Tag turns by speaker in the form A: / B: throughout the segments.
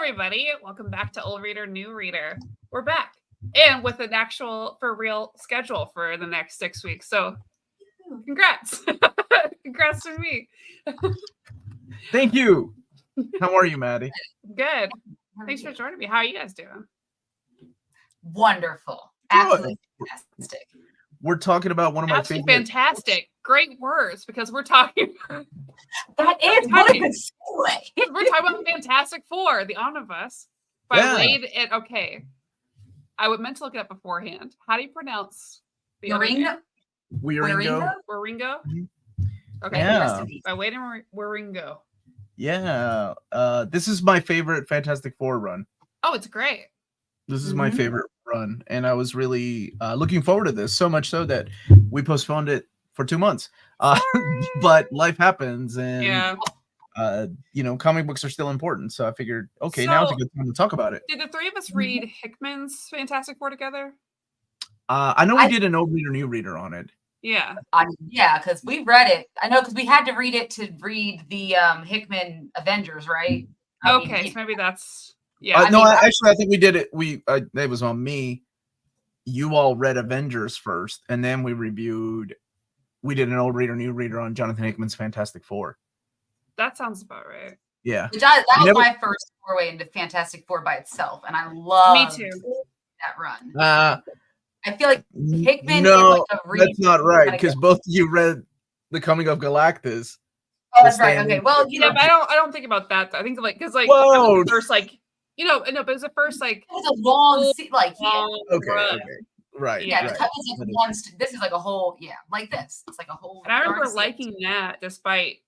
A: everybody. Welcome back to Old Reader, New Reader. We're back. And with an actual, for real schedule for the next 6 weeks. So, congrats. Congrats to me.
B: Thank you. How are you, Maddie?
A: Good. Thanks for joining me. How are you guys doing?
C: Wonderful. Absolutely fantastic.
B: We're talking about one of my favorite.
A: Fantastic. Great words, because we're talking.
C: That is what a good segue.
A: We're talking about Fantastic Four, the Omnibus by Waid. And okay, I meant to look it up beforehand. How do you pronounce the
C: Wieringo?
B: Wieringo.
A: Wieringo.
B: Okay. Yeah.
A: By Waid and Wieringo.
B: Yeah. This is my favorite Fantastic Four run.
A: Oh, it's great.
B: This is my favorite run, and I was really looking forward to this, so much so that we postponed it for 2 months. But life happens, and comic books are still important. So I figured, okay, now's a good time to talk about it.
A: Did the three of us read Hickman's Fantastic Four together?
B: I know we did an Old Reader, New Reader on it.
A: Yeah.
C: Because we read it. I know, because we had to read it to read the Hickman Avengers, right?
A: So maybe that's... Yeah.
B: I think we did it. It was on me. You all read Avengers first, and then we did an Old Reader, New Reader on Jonathan Hickman's Fantastic Four.
A: That sounds about right.
B: Yeah.
C: That was my first foray into Fantastic Four by itself, and I love that run. I feel like Hickman is like a
B: that's not right, because both of you read The Coming of Galactus.
C: Oh, that's right. Okay. Well,
A: but I don't think about that. I think because the first but it was the first
C: it was a long
B: okay. Right.
C: Yeah,
B: right.
C: This is like a whole like this. It's like a whole.
A: And I remember liking that despite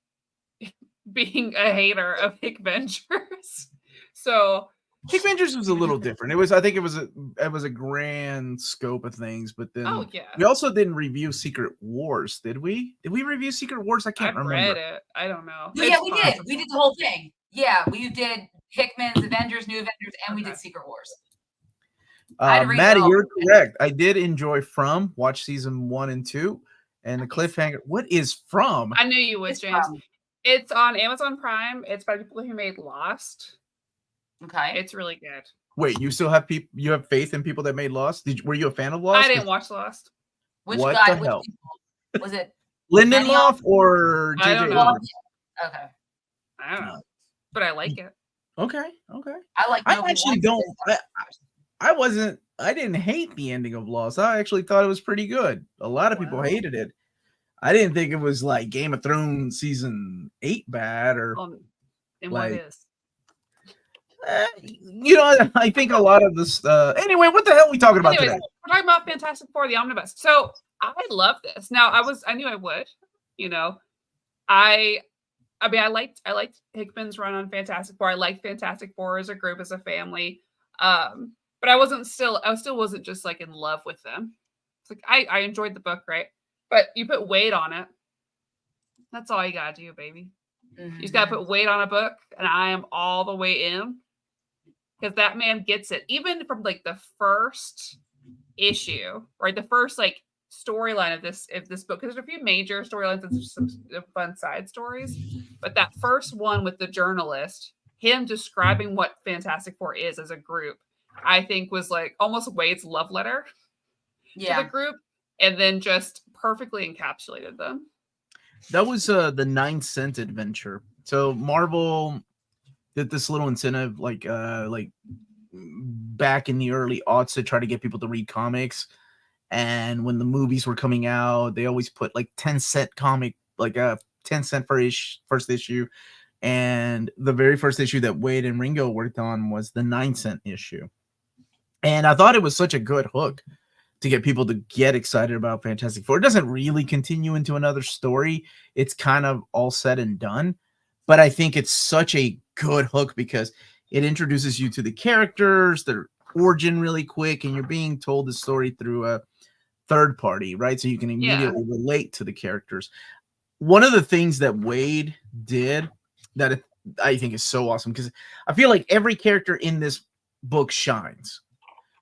A: being a hater of Hickvengers. So
B: Hickvengers was a little different. I think it was a grand scope of things, but then we also didn't review Secret Wars, did we? Did we review Secret Wars? I can't remember.
A: Read it. I don't know.
C: Yeah, we did. We did the whole thing. Yeah, we did Hickman's Avengers, New Avengers, and we did Secret Wars.
B: Maddie, you're correct. I did enjoy watch season 1 and 2, and the cliffhanger. What is From?
A: I knew you would, James. It's on Amazon Prime. It's by people who made Lost.
C: Okay,
A: it's really good.
B: Wait, you still have people? You have faith in people that made Lost? Were you a fan of Lost?
A: I didn't watch Lost.
C: Which guy? Which people? Was it
B: Lindelof or J.J. Abrams?
C: Okay,
A: I don't know, but I like it.
B: Okay.
C: I
B: actually don't. I didn't hate the ending of Lost. I actually thought it was pretty good. A lot of people hated it. I didn't think it was like Game of Thrones season 8 bad or.
A: And what is?
B: I think a lot of this. Anyway, what the hell are we talking about today?
A: We're talking about Fantastic Four, the Omnibus. So I love this. Now I knew I would. I liked Hickman's run on Fantastic Four. I liked Fantastic Four as a group, as a family. But I still wasn't just like in love with them. It's like I enjoyed the book, right? But you put Waid on it. That's all you gotta do, baby. You just gotta put Waid on a book, and I am all the way in. Because that man gets it. Even from like the first issue, right? The first storyline of this book, because there's a few major storylines and some fun side stories, but that first one with the journalist, him describing what Fantastic Four is as a group, I think was like almost Wade's love letter to the group, and then just perfectly encapsulated them.
B: That was the 9-cent adventure. So Marvel did this little incentive like back in the early aughts to try to get people to read comics. And when the movies were coming out, they always put like 10-cent comic, like 10-cent for first issue. And the very first issue that Waid and Wieringo worked on was the 9-cent issue. And I thought it was such a good hook to get people to get excited about Fantastic Four. It doesn't really continue into another story. It's kind of all said and done. But I think it's such a good hook because it introduces you to the characters, their origin really quick, and you're being told the story through a third party, right? So you can immediately relate to the characters. One of the things that Waid did that I think is so awesome, because I feel like every character in this book shines.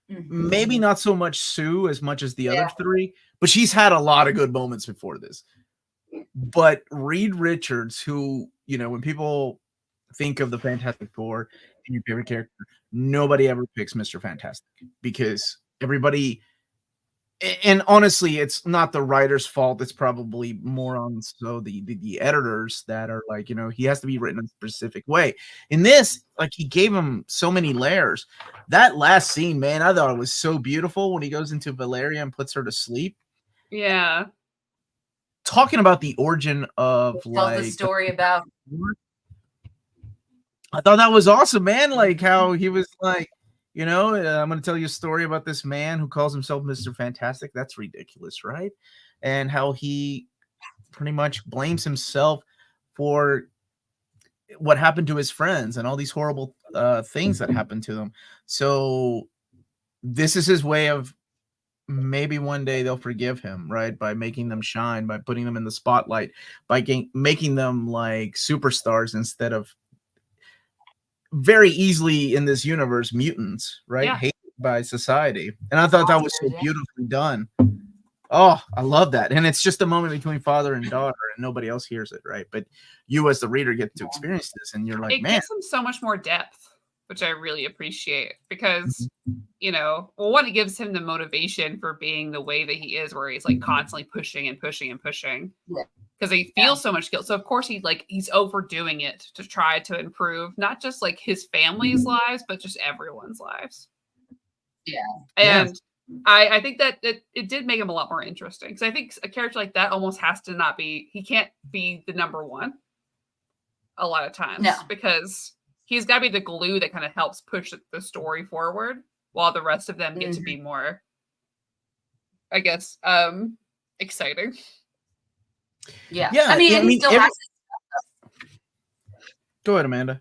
B: Maybe not so much Sue as much as the other three, but she's had a lot of good moments before this. But Reed Richards, who, when people think of the Fantastic Four, your favorite character, nobody ever picks Mr. Fantastic because everybody. And honestly, it's not the writer's fault. It's probably more on the editors that are like, he has to be written in a specific way. In this, like, he gave him so many layers. That last scene, man, I thought it was so beautiful when he goes into Valeria and puts her to sleep.
A: Yeah.
B: Talking about the origin of
C: Tell the story about.
B: I thought that was awesome, man. Like how he was like, I'm going to tell you a story about this man who calls himself Mr. Fantastic. That's ridiculous, right? And how he pretty much blames himself for what happened to his friends and all these horrible things that happened to them. So this is his way of maybe one day they'll forgive him, right? By making them shine, by putting them in the spotlight, by making them like superstars instead of very easily in this universe mutants, right?
A: Yeah.
B: Hated by society. And I thought that was so beautifully done. Oh, I love that. And it's just a moment between father and daughter and nobody else hears it, right? But you as the reader get to experience this and you're like, man.
A: It gives him so much more depth, which I really appreciate because, one, it gives him the motivation for being the way that he is, where he's like constantly pushing and pushing and pushing. Yeah. Because he feels so much guilt. So of course he's overdoing it to try to improve not just like his family's lives, but just everyone's lives.
C: Yeah.
A: And I think that it did make him a lot more interesting. Because I think a character like that almost has to he can't be the number one a lot of times. No. Because he's got to be the glue that kind of helps push the story forward while the rest of them get to be more, I guess, exciting.
C: Yeah. I mean, he still has
B: Go ahead, Amanda.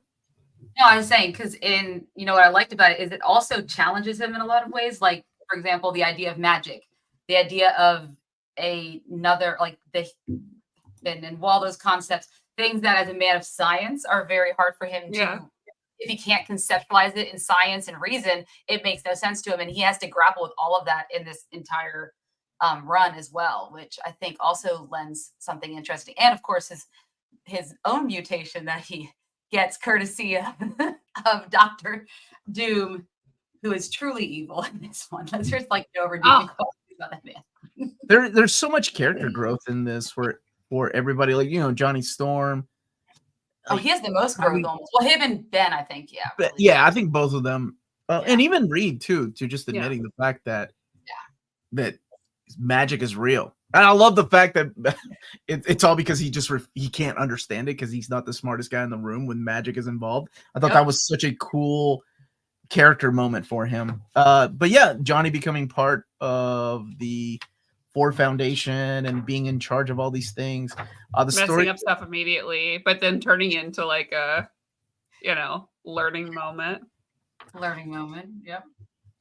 C: No, I was saying, because what I liked about it is it also challenges him in a lot of ways. Like, for example, the idea of magic, the idea of another, like and all those concepts, things that as a man of science are very hard for him to, if he can't conceptualize it in science and reason, it makes no sense to him. And he has to grapple with all of that in this entire run as well, which I think also lends something interesting. And of course, his own mutation that he gets courtesy of Dr. Doom, who is truly evil in this one. Let's just over about that man.
B: There's so much character growth in this for everybody. Like, Johnny Storm.
C: Oh, he has the most growth almost. Well, him and Ben, I think, yeah.
B: Really. Yeah, I think both of them. And even Reed too, to just admitting the fact that magic is real. And I love the fact that it's all because he can't understand it because he's not the smartest guy in the room when magic is involved. I thought that was such a cool character moment for him. But yeah, Johnny becoming part of the Ford Foundation and being in charge of all these things.
A: Messing up stuff immediately, but then turning into like a, learning moment.
C: Learning moment, yep.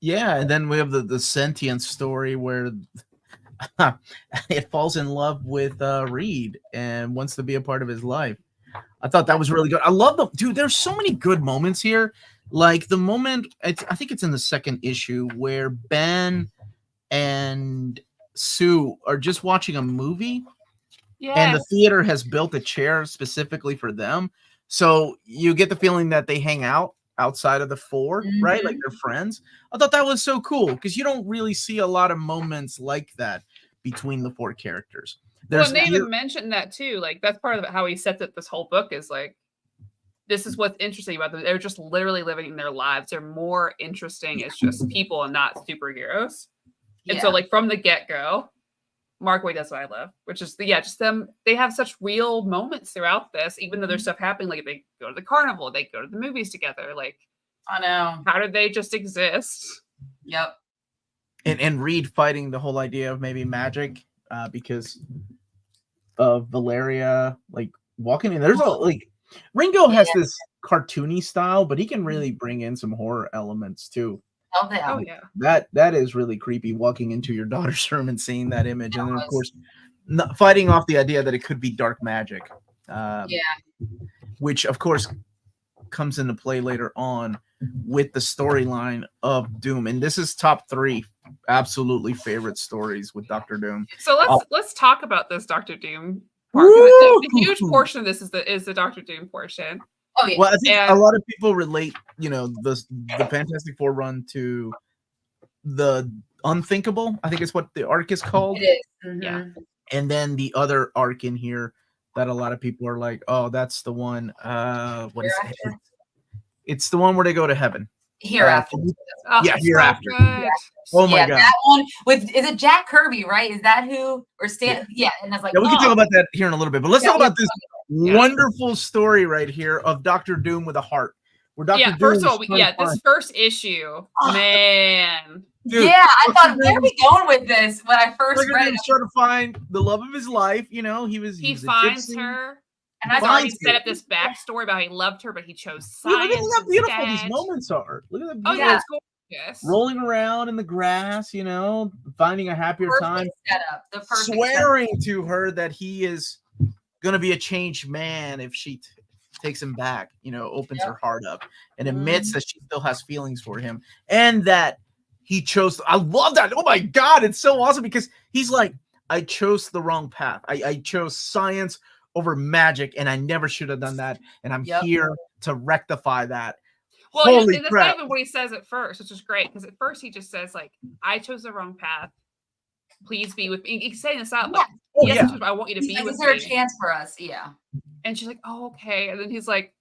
B: Yeah, and then we have the sentient story where it falls in love with Reed and wants to be a part of his life. I thought that was really good. I love them, dude. There's so many good moments here. Like the moment, I think it's in the second issue where Ben and Sue are just watching a movie, and the theater has built a chair specifically for them. So you get the feeling that they hang out outside of the four, right? Like they're friends. I thought that was so cool because you don't really see a lot of moments like that between the four characters.
A: And they even mentioned that too. Like that's part of how he sets up this whole book is like, this is what's interesting about them. They're just literally living their lives. They're more interesting as just people and not superheroes. And so like from the get-go, Mark Waid, that's what I love, which is just them. They have such real moments throughout this, even though there's stuff happening. Like they go to the carnival, they go to the movies together. Like,
C: I know.
A: How did they just exist?
C: Yep.
B: And Reed fighting the whole idea of maybe magic because of Valeria, like walking in. There's Ringo has this cartoony style, but he can really bring in some horror elements too.
C: Oh
B: yeah. That is really creepy, walking into your daughter's room and seeing that image, and then of course fighting off the idea that it could be dark magic. Which of course comes into play later on with the storyline of Doom, and this is top 3 absolutely favorite stories with Dr. Doom.
A: So let's talk about this Dr. Doom part. The huge portion of this is the Dr. Doom portion.
C: Oh yeah.
B: Well, I think a
A: And-
B: lot of people relate, the Fantastic Four run to the Unthinkable. I think it's what the arc is called.
C: It is.
A: Yeah.
B: And then the other arc in here that a lot of people are like, oh, that's the one. What is it?
C: Hereafter?
B: It's the one where they go to heaven.
C: Hereafter.
A: Oh,
B: Yeah,
A: it's
B: Hereafter.
A: So good.
B: Oh my
C: yeah,
B: god.
C: that one is it Jack Kirby, right? Is that who or Stan? Yeah, and that's like,
B: Yeah, we can talk about that here in a little bit, but let's talk about this
A: Yeah.
B: wonderful story right here of Doctor Doom with a heart. Where Dr. Doom
A: First of all,
B: is trying to
A: this
B: find-
A: first issue, man.
B: Dude,
C: yeah, I
B: Dr.
C: thought, where are
B: Doom-
C: we going with this when I first
B: Dr.
C: read
B: Doom
C: it?
B: was trying to find the love of his life. He was
A: He
B: a
A: finds
B: gypsy.
A: her.
C: And
A: He's
C: I
A: already
B: finds
A: set
B: her.
A: up this backstory about how he loved her, but he chose
B: Look
A: science.
B: at how beautiful these
A: instead.
B: moments are. Look at that
A: Oh
B: beautiful
A: yeah, it's gorgeous.
B: rolling around in the grass, finding a happier time,
C: setup. The perfect
B: swearing to her that he is going to be a changed man if she takes him back, opens her heart up and admits that she still has feelings for him and that he chose. I love that. Oh my God, it's so awesome because he's like, I chose the wrong path. I chose science over magic and I never should have done that. And I'm here to rectify that.
A: Well,
B: Holy
A: and that's
B: crap.
A: not even what he says at first, which is great because at first he just says like, "I chose the wrong path. Please be with me." He's saying this out like,
B: Oh,
A: "Yes,
B: yeah.
A: I want you to be with
C: Is there
A: me."
C: a chance for us? Yeah.
A: And she's like, "Oh, okay." And then he's like,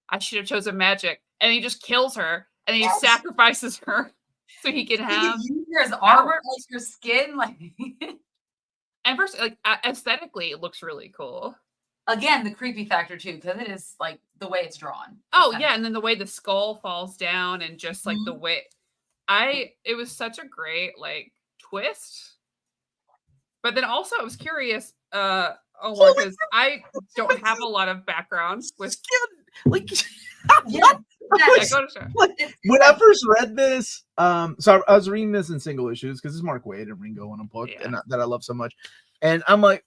A: "I should have chosen magic." And he just kills her and he sacrifices her so he can have
C: use her as armor, like your skin, like.
A: And first, like aesthetically, it looks really cool.
C: Again, the creepy factor too, because it is like the way it's drawn.
A: Oh yeah, and then the way the skull falls down, and just like the way it was such a great like twist. But then also, I was curious, Omar, because I don't have a lot of background with
B: like.
A: Like,
B: when I first read this, so I was reading this in single issues because it's Mark Waid and Wieringo in a book and that I love so much, and I'm like,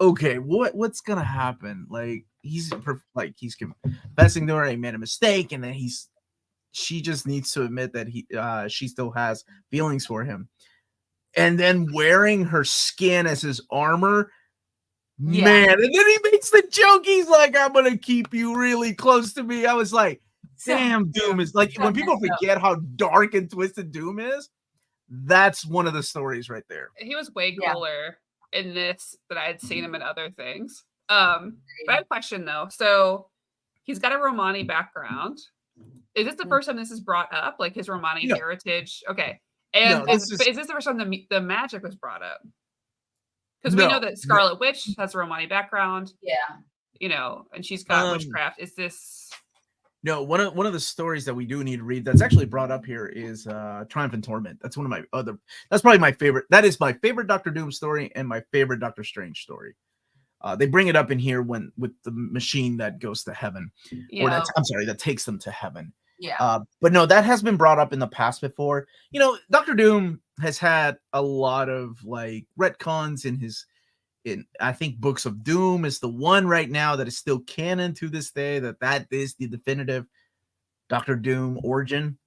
B: okay, what's gonna happen? Like he's confessing to her he made a mistake, and then she just needs to admit that she still has feelings for him, and then wearing her skin as his armor. Man, and then he makes the joke. He's like, I'm gonna keep you really close to me. I was like, damn, Doom is like when people forget how dark and twisted Doom is, that's one of the stories right there.
A: He was way cooler in this than I had seen him in other things. But I have a question though. So he's got a Romani background. Is this the first time this is brought up? Like his Romani heritage? Okay. And is this the first time the magic was brought up? Because we know that Scarlet Witch has a Romani background.
C: Yeah.
A: And she's got witchcraft. Is this
B: No, one of the stories that we do need to read that's actually brought up here is Triumph and Torment. That's one of that's probably my favorite. That is my favorite Doctor Doom story and my favorite Doctor Strange story. They bring it up in here with the machine that goes to heaven. Or that takes them to heaven.
C: Yeah.
B: But no, that has been brought up in the past before. Doctor Doom has had a lot of like retcons in I think Books of Doom is the one right now that is still canon to this day, that is the definitive Doctor Doom origin.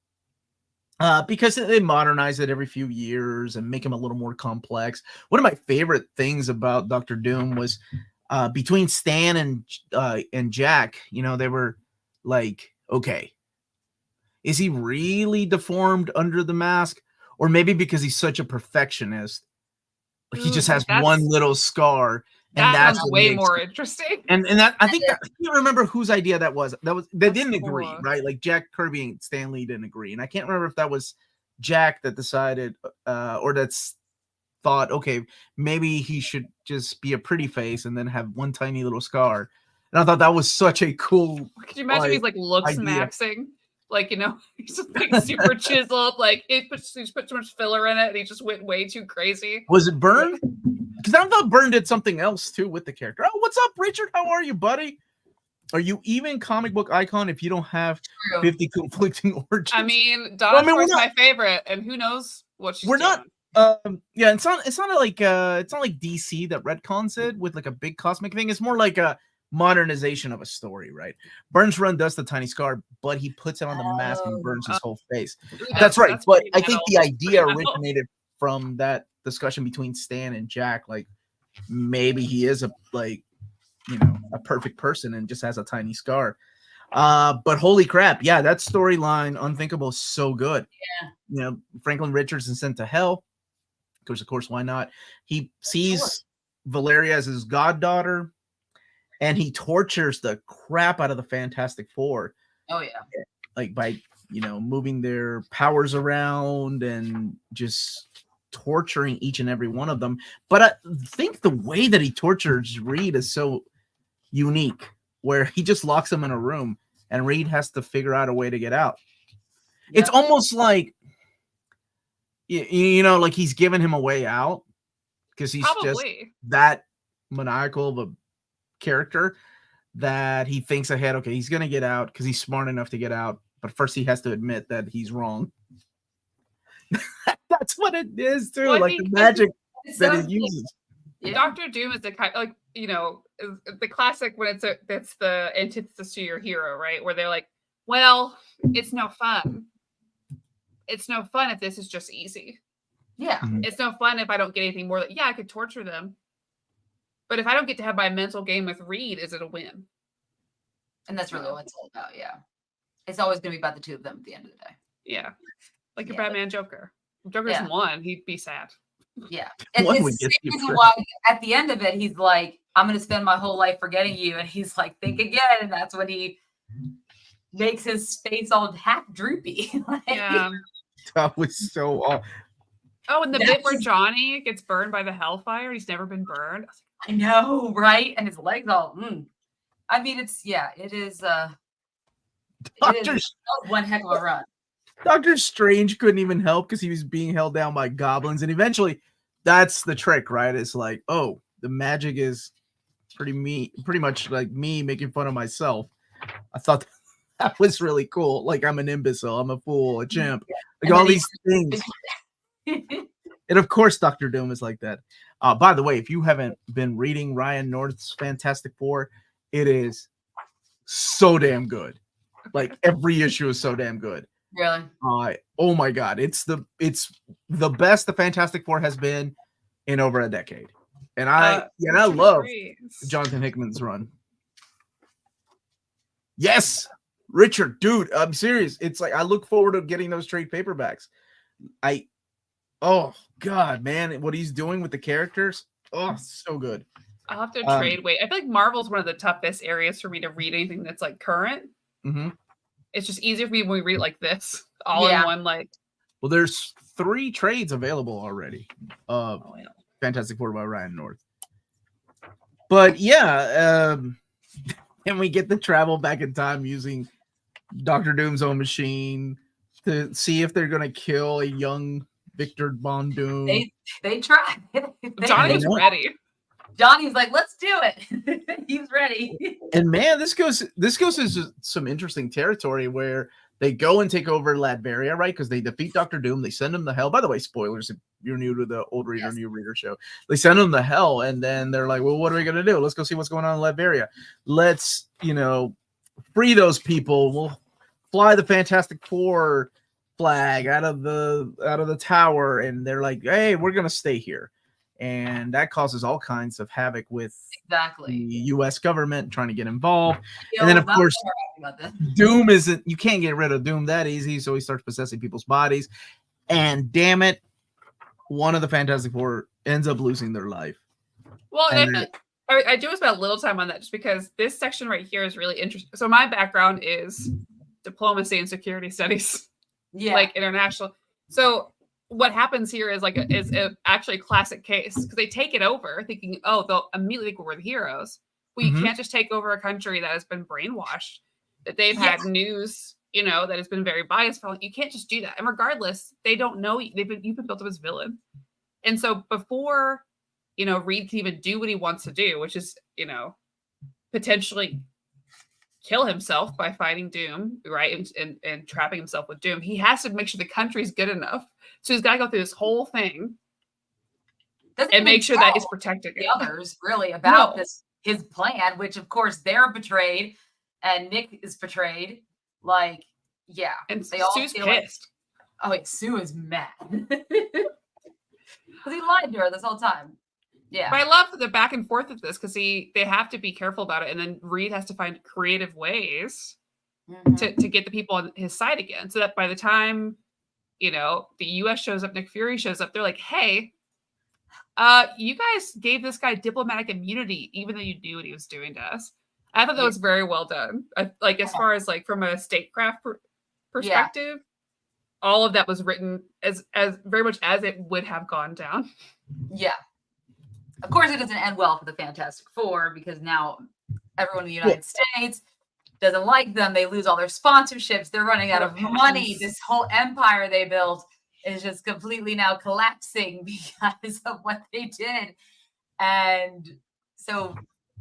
B: Because they modernize it every few years and make him a little more complex. One of my favorite things about Doctor Doom was between Stan and Jack, they were like, okay, is he really deformed under the mask? Or maybe because he's such a perfectionist, he just has one little scar, and that's
A: way more interesting.
B: And that I think I can't remember whose idea that was. They didn't agree, right? Like Jack Kirby and Stan Lee didn't agree, and I can't remember if that was Jack that decided, or that's thought, okay, maybe he should just be a pretty face and then have one tiny little scar. And I thought that was such a cool.
A: Could you imagine he's like looks maxing? Like, he's just like super chiseled. Like he just put too much filler in it, and he just went way too crazy.
B: Was it Byrne? Because I thought Byrne did something else too with the character. Oh, what's up, Richard? How are you, buddy? Are you even comic book icon if you don't have 50 conflicting origins?
A: I mean, Donna was my favorite, and who knows what she's doing.
B: Yeah, it's not like DC that retcons it with like a big cosmic thing. It's more like a modernization of a story, right? Byrne's run does the tiny scar, but he puts it on the mask and burns his whole face. That's right. But I think the idea originated from that discussion between Stan and Jack. Like maybe he is a perfect person and just has a tiny scar. But holy crap, yeah, that storyline, Unthinkable, is so good.
C: Yeah.
B: You know, Franklin Richardson sent to hell. Because, of course, why not? He sees Valeria as his goddaughter, and he tortures the crap out of the Fantastic Four.
C: Oh, yeah.
B: Like by, moving their powers around and just torturing each and every one of them. But I think the way that he tortures Reed is so unique, where he just locks him in a room and Reed has to figure out a way to get out. Yep. It's almost like, like he's giving him a way out because he's just that maniacal of a character that he thinks ahead. Okay, he's going to get out because he's smart enough to get out. But first he has to admit that he's wrong. That's what it is too. Well, like the magic that he uses.
A: Yeah. Dr. Doom is the kind, like, the classic when it's the antithesis to your hero, right? Where they're like, well, it's no fun. It's no fun if this is just easy.
C: Yeah.
B: Mm-hmm.
A: It's no fun if I don't get anything more. Yeah, I could torture them. But if I don't get to have my mental game with Reed, is it a win?
C: And that's really what it's all about, yeah. It's always going to be about the two of them at the end of the day.
A: Yeah. Like your Batman Joker. If Joker's won, he'd be sad.
C: Yeah. And it's the reason why at the end of it, he's like, I'm going to spend my whole life forgetting you. And he's like, think again. And that's when he makes his face all half droopy.
A: Yeah.
B: That was so awful.
A: Oh, and the bit where Johnny gets burned by the hellfire, he's never been burned.
C: I know, right? And his legs all, I mean, it is one heck of a run.
B: Doctor Strange couldn't even help because he was being held down by goblins. And eventually, that's the trick, right? It's like, oh, the magic is pretty much like me making fun of myself. I thought that was really cool. Like, I'm an imbecile, I'm a fool, a chimp, like all these things. And of course, Dr. Doom is like that. By the way, if you haven't been reading Ryan North's Fantastic Four, it is so damn good. Like, every issue is so damn good.
C: Really?
B: Oh my God, it's the best the Fantastic Four has been in over a decade. And I love Jonathan Hickman's run. Yes, Richard, dude, I'm serious. It's like I look forward to getting those trade paperbacks. Oh God, man, what he's doing with the characters, so good.
A: I'll have to trade Waid. I feel like Marvel's one of the toughest areas for me to read anything that's like current.
B: Mm-hmm.
A: It's just easier for me when we read like this, all in one. Like,
B: well, there's 3 trades available already. Fantastic Four by Ryan North. But and we get the travel back in time using Dr. Doom's own machine to see if they're gonna kill a young Victor Von Doom.
C: They try.
A: Johnny's ready.
C: Johnny's like, let's do it. He's ready.
B: And man, this goes into some interesting territory where they go and take over Latveria, right? Because they defeat Dr. Doom. They send him to hell. By the way, spoilers if you're new to the Old Reader, New Reader show. They send him to hell, and then they're like, well, what are we going to do? Let's go see what's going on in Latveria. Let's, free those people. We'll fly the Fantastic Four flag out of the tower. And they're like, hey, we're going to stay here. And that causes all kinds of havoc with the U.S. government trying to get involved. And then, of course, Doom you can't get rid of Doom that easy. So he starts possessing people's bodies. And damn it, one of the Fantastic Four ends up losing their life.
A: Well, I do spend a little time on that just because this section right here is really interesting. So my background is diplomacy and security studies, like international. So what happens here is actually a classic case because they take it over thinking, oh, they'll immediately think we're the heroes. Well, you can't just take over a country that has been brainwashed, that they've had news, that has been very biased. You can't just do that. And regardless, they don't know you've been built up as villain. And so before, Reed can even do what he wants to do, which is, potentially kill himself by fighting Doom, right? And trapping himself with Doom. He has to make sure the country's good enough. So he's got to go through this whole thing and make sure that he's protecting
C: the others really about his plan, which of course they're betrayed and Nick is betrayed. Like,
A: and
C: they all
A: Sue's
C: pissed. Sue is mad because he lied to her this whole time. Yeah,
A: but I love the back and forth of this because they have to be careful about it, and then Reed has to find creative ways to get the people on his side again. So that by the time, you know, the US shows up, Nick Fury shows up, they're like, hey, you guys gave this guy diplomatic immunity, even though you knew what he was doing to us. I thought that was very well done. Like, as far as like from a statecraft perspective, all of that was written as very much as it would have gone down.
C: Yeah. Of course, it doesn't end well for the Fantastic Four because now everyone in the United States doesn't like them. They lose all their sponsorships. They're running out of money. This whole empire they built is just completely now collapsing because of what they did. And so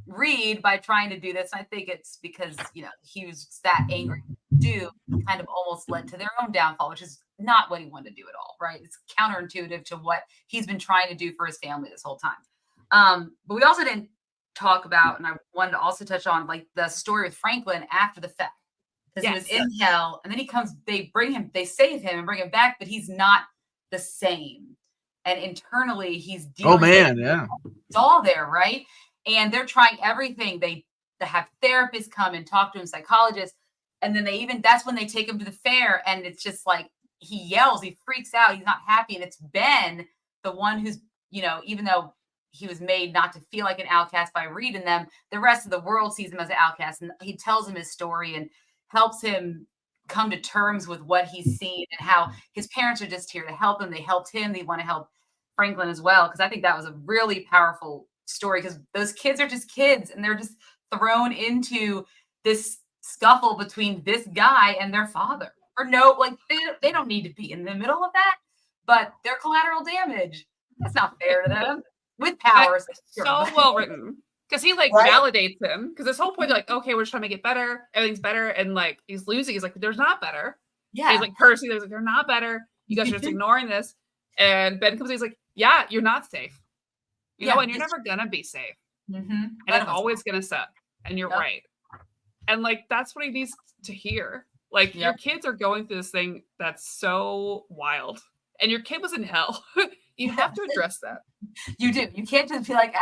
C: Reed, by trying to do this, I think it's because, you know, he was that angry Doom, kind of almost led to their own downfall, which is not what he wanted to do at all, right? It's counterintuitive to what he's been trying to do for his family this whole time. But we also didn't talk about, and I wanted to also touch on, like, the story with Franklin after the fact. Because he was in hell, and then he comes, they save him and bring him back, but he's not the same. And internally, he's dealing it's all there, right? And they're trying everything. They have therapists come and talk to him, psychologists. And then that's when they take him to the fair. And it's just like, he yells, he freaks out, he's not happy. And it's Ben, the one who's, you know, even though he was made not to feel like an outcast by Reed and them, the rest of the world sees him as an outcast. And he tells him his story and helps him come to terms with what he's seen and how his parents are just here to help him. They helped him. They want to help Franklin as well. Because I think that was a really powerful story, because those kids are just kids and they're just thrown into this scuffle between this guy and their father. Or no, like they don't need to be in the middle of that, but they're collateral damage. That's not fair to them. With powers.
A: So well written. Because he like validates him. Because this whole point, like, okay, we're just trying to make it better. Everything's better. And like he's losing. He's like, there's not better.
C: Yeah.
A: He's like cursing. He's like, they're not better. You guys are just ignoring this. And Ben comes in, he's like, yeah, you're not safe. You know, and you're never gonna be safe. And it's always gonna suck. And you're right. And like that's what he needs to hear. Like your kids are going through this thing that's so wild. And your kid was in hell. You have to address that.
C: You do. You can't just be like,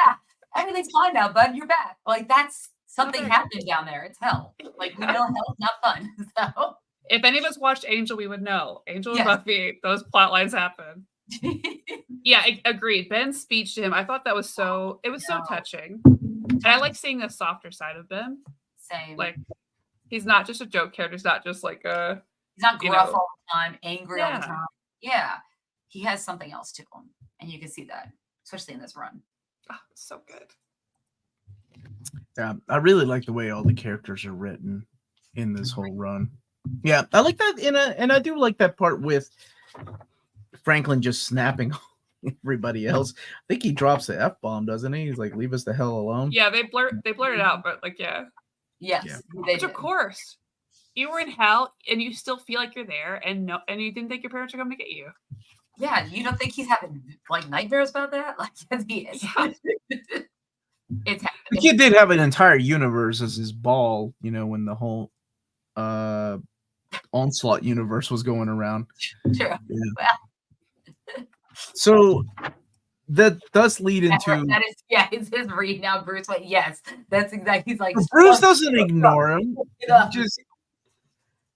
C: everything's fine now, bud. You're back. Like that's something happened down there. It's hell. Like we know hell's not fun. So
A: if any of us watched Angel, we would know. Angel and Buffy, those plot lines happen. Yeah, agreed. Ben's speech to him, I thought that was so touching. And I like seeing the softer side of Ben.
C: Same.
A: Like he's not just a joke character. He's not just like
C: he's not gruff all the time, angry all the time. Yeah. He has something else to him. And you can see that, especially in this run.
A: Oh, so good.
B: Yeah, I really like the way all the characters are written in this whole run. Yeah, I like that and I do like that part with Franklin just snapping everybody else. I think he drops the F-bomb, doesn't he? He's like, leave us the hell alone.
A: Yeah, they blurt it out, but like
C: Yes.
B: Yeah.
A: Which of course. You were in hell and you still feel like you're there and you didn't think your parents were coming to get you.
C: Yeah, you don't think he's having like nightmares about that? Like yes, he is.
A: Yeah.
C: It's happening.
B: The kid did have an entire universe as his ball, you know, when the whole Onslaught universe was going around.
C: True.
B: Yeah.
C: Well.
B: So that does lead into
C: it's his read now, Bruce. Like, yes, that's exactly. He's like
B: Bruce doesn't ignore him.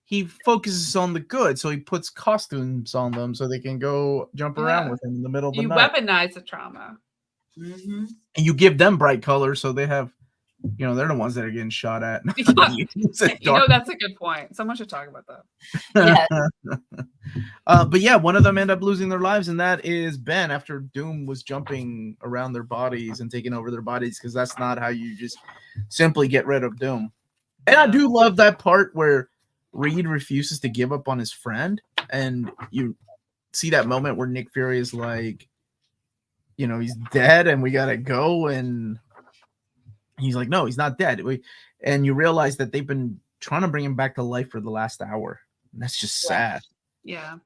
B: He focuses on the good, so he puts costumes on them so they can go jump around with him in the middle of the night.
A: You weaponize the trauma.
B: And you give them bright colors so they have, you know, they're the ones that are getting shot at.
A: You know, that's a good point. Someone should talk about that.
C: Yeah.
B: But yeah, one of them end up losing their lives, and that is Ben, after Doom was jumping around their bodies and taking over their bodies, because that's not how you just simply get rid of Doom. And I do love that part where Reed refuses to give up on his friend, and you see that moment where Nick Fury is like, you know, he's dead and we gotta go, and he's like, no, he's not dead. And you realize that they've been trying to bring him back to life for the last hour, and that's just sad.
A: Yeah.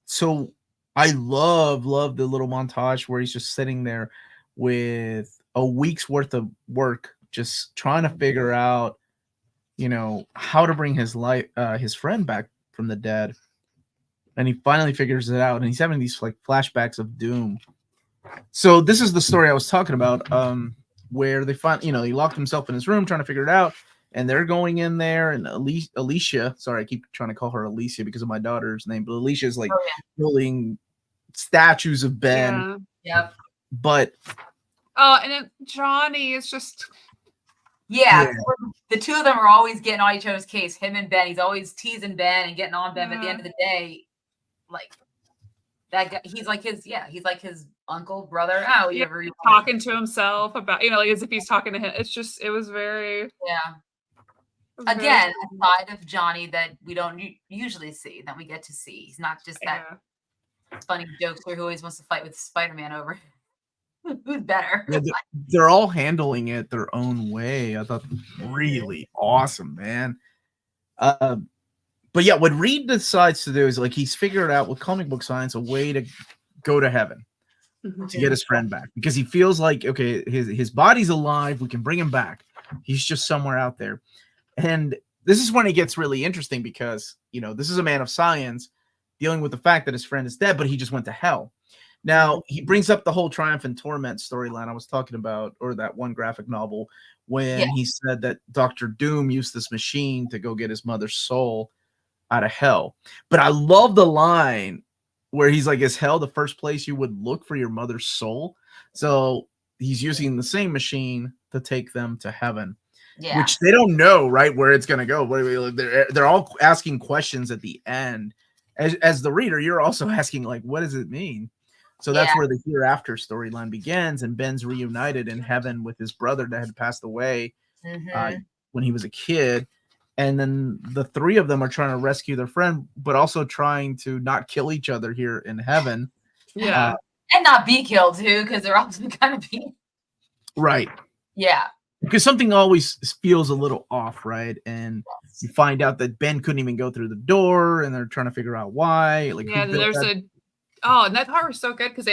B: So I love the little montage where he's just sitting there with a week's worth of work, just trying to figure out, you know, how to bring his friend back from the dead. And he finally figures it out, and he's having these like flashbacks of Doom. So this is the story I was talking about, where they find, you know, he locked himself in his room trying to figure it out, and they're going in there, and Alicia, sorry, I keep trying to call her Alicia because of my daughter's name, but Alicia's like building statues of Ben.
A: Yeah.
C: Yep.
B: But
A: and then Johnny is just
C: the two of them are always getting on each other's case. Him and Ben, he's always teasing Ben and getting on Ben. But at the end of the day, like that guy, he's like his uncle, brother. Oh, whatever.
A: Talking to himself about, like as if he's talking to him. It was very
C: Again, a side of Johnny that we don't usually see, that we get to see. He's not just that funny jokester who always wants to fight with Spider-Man over who's better.
B: Yeah, they're all handling it their own way. I thought really awesome, man. But yeah, what Reed decides to do is like he's figured out with comic book science a way to go to heaven to get his friend back, because he feels like, okay, his body's alive, we can bring him back. He's just somewhere out there. And this is when it gets really interesting, because this is a man of science dealing with the fact that his friend is dead, but he just went to hell. Now, he brings up the whole Triumph and Torment storyline I was talking about, or that one graphic novel, when he said that Dr. Doom used this machine to go get his mother's soul out of hell. But I love the line where he's like, is hell the first place you would look for your mother's soul? So he's using the same machine to take them to heaven. Yeah. Which they don't know, right, where it's going to go. They're all asking questions at the end. As the reader, you're also asking, like, what does it mean? So that's where the Hereafter storyline begins, and Ben's reunited in heaven with his brother that had passed away when he was a kid. And then the three of them are trying to rescue their friend, but also trying to not kill each other here in heaven.
C: Yeah. And not be killed, too, because they're also kind of being...
B: Right.
C: Yeah.
B: Because something always feels a little off, right? And you find out that Ben couldn't even go through the door, and they're trying to figure out why. Like,
A: and that part was so good, because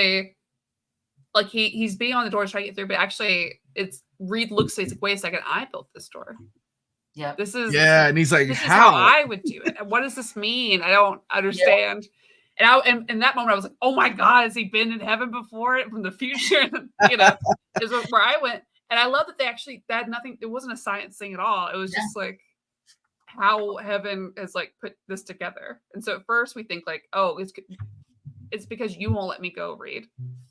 A: he's being on the door trying to get through, but actually Reed looks at it, he's like, wait a second, I built this door.
C: Yeah.
A: This is
B: and he's like,
A: this
B: how?
A: Is how I would do it. And what does this mean? I don't understand. And in that moment I was like, oh my God, has he been in heaven before it from the future? Is where I went. And I love that they actually had nothing, it wasn't a science thing at all. It was just like how heaven has like put this together. And so at first we think like, oh, it's because you won't let me go, Reed.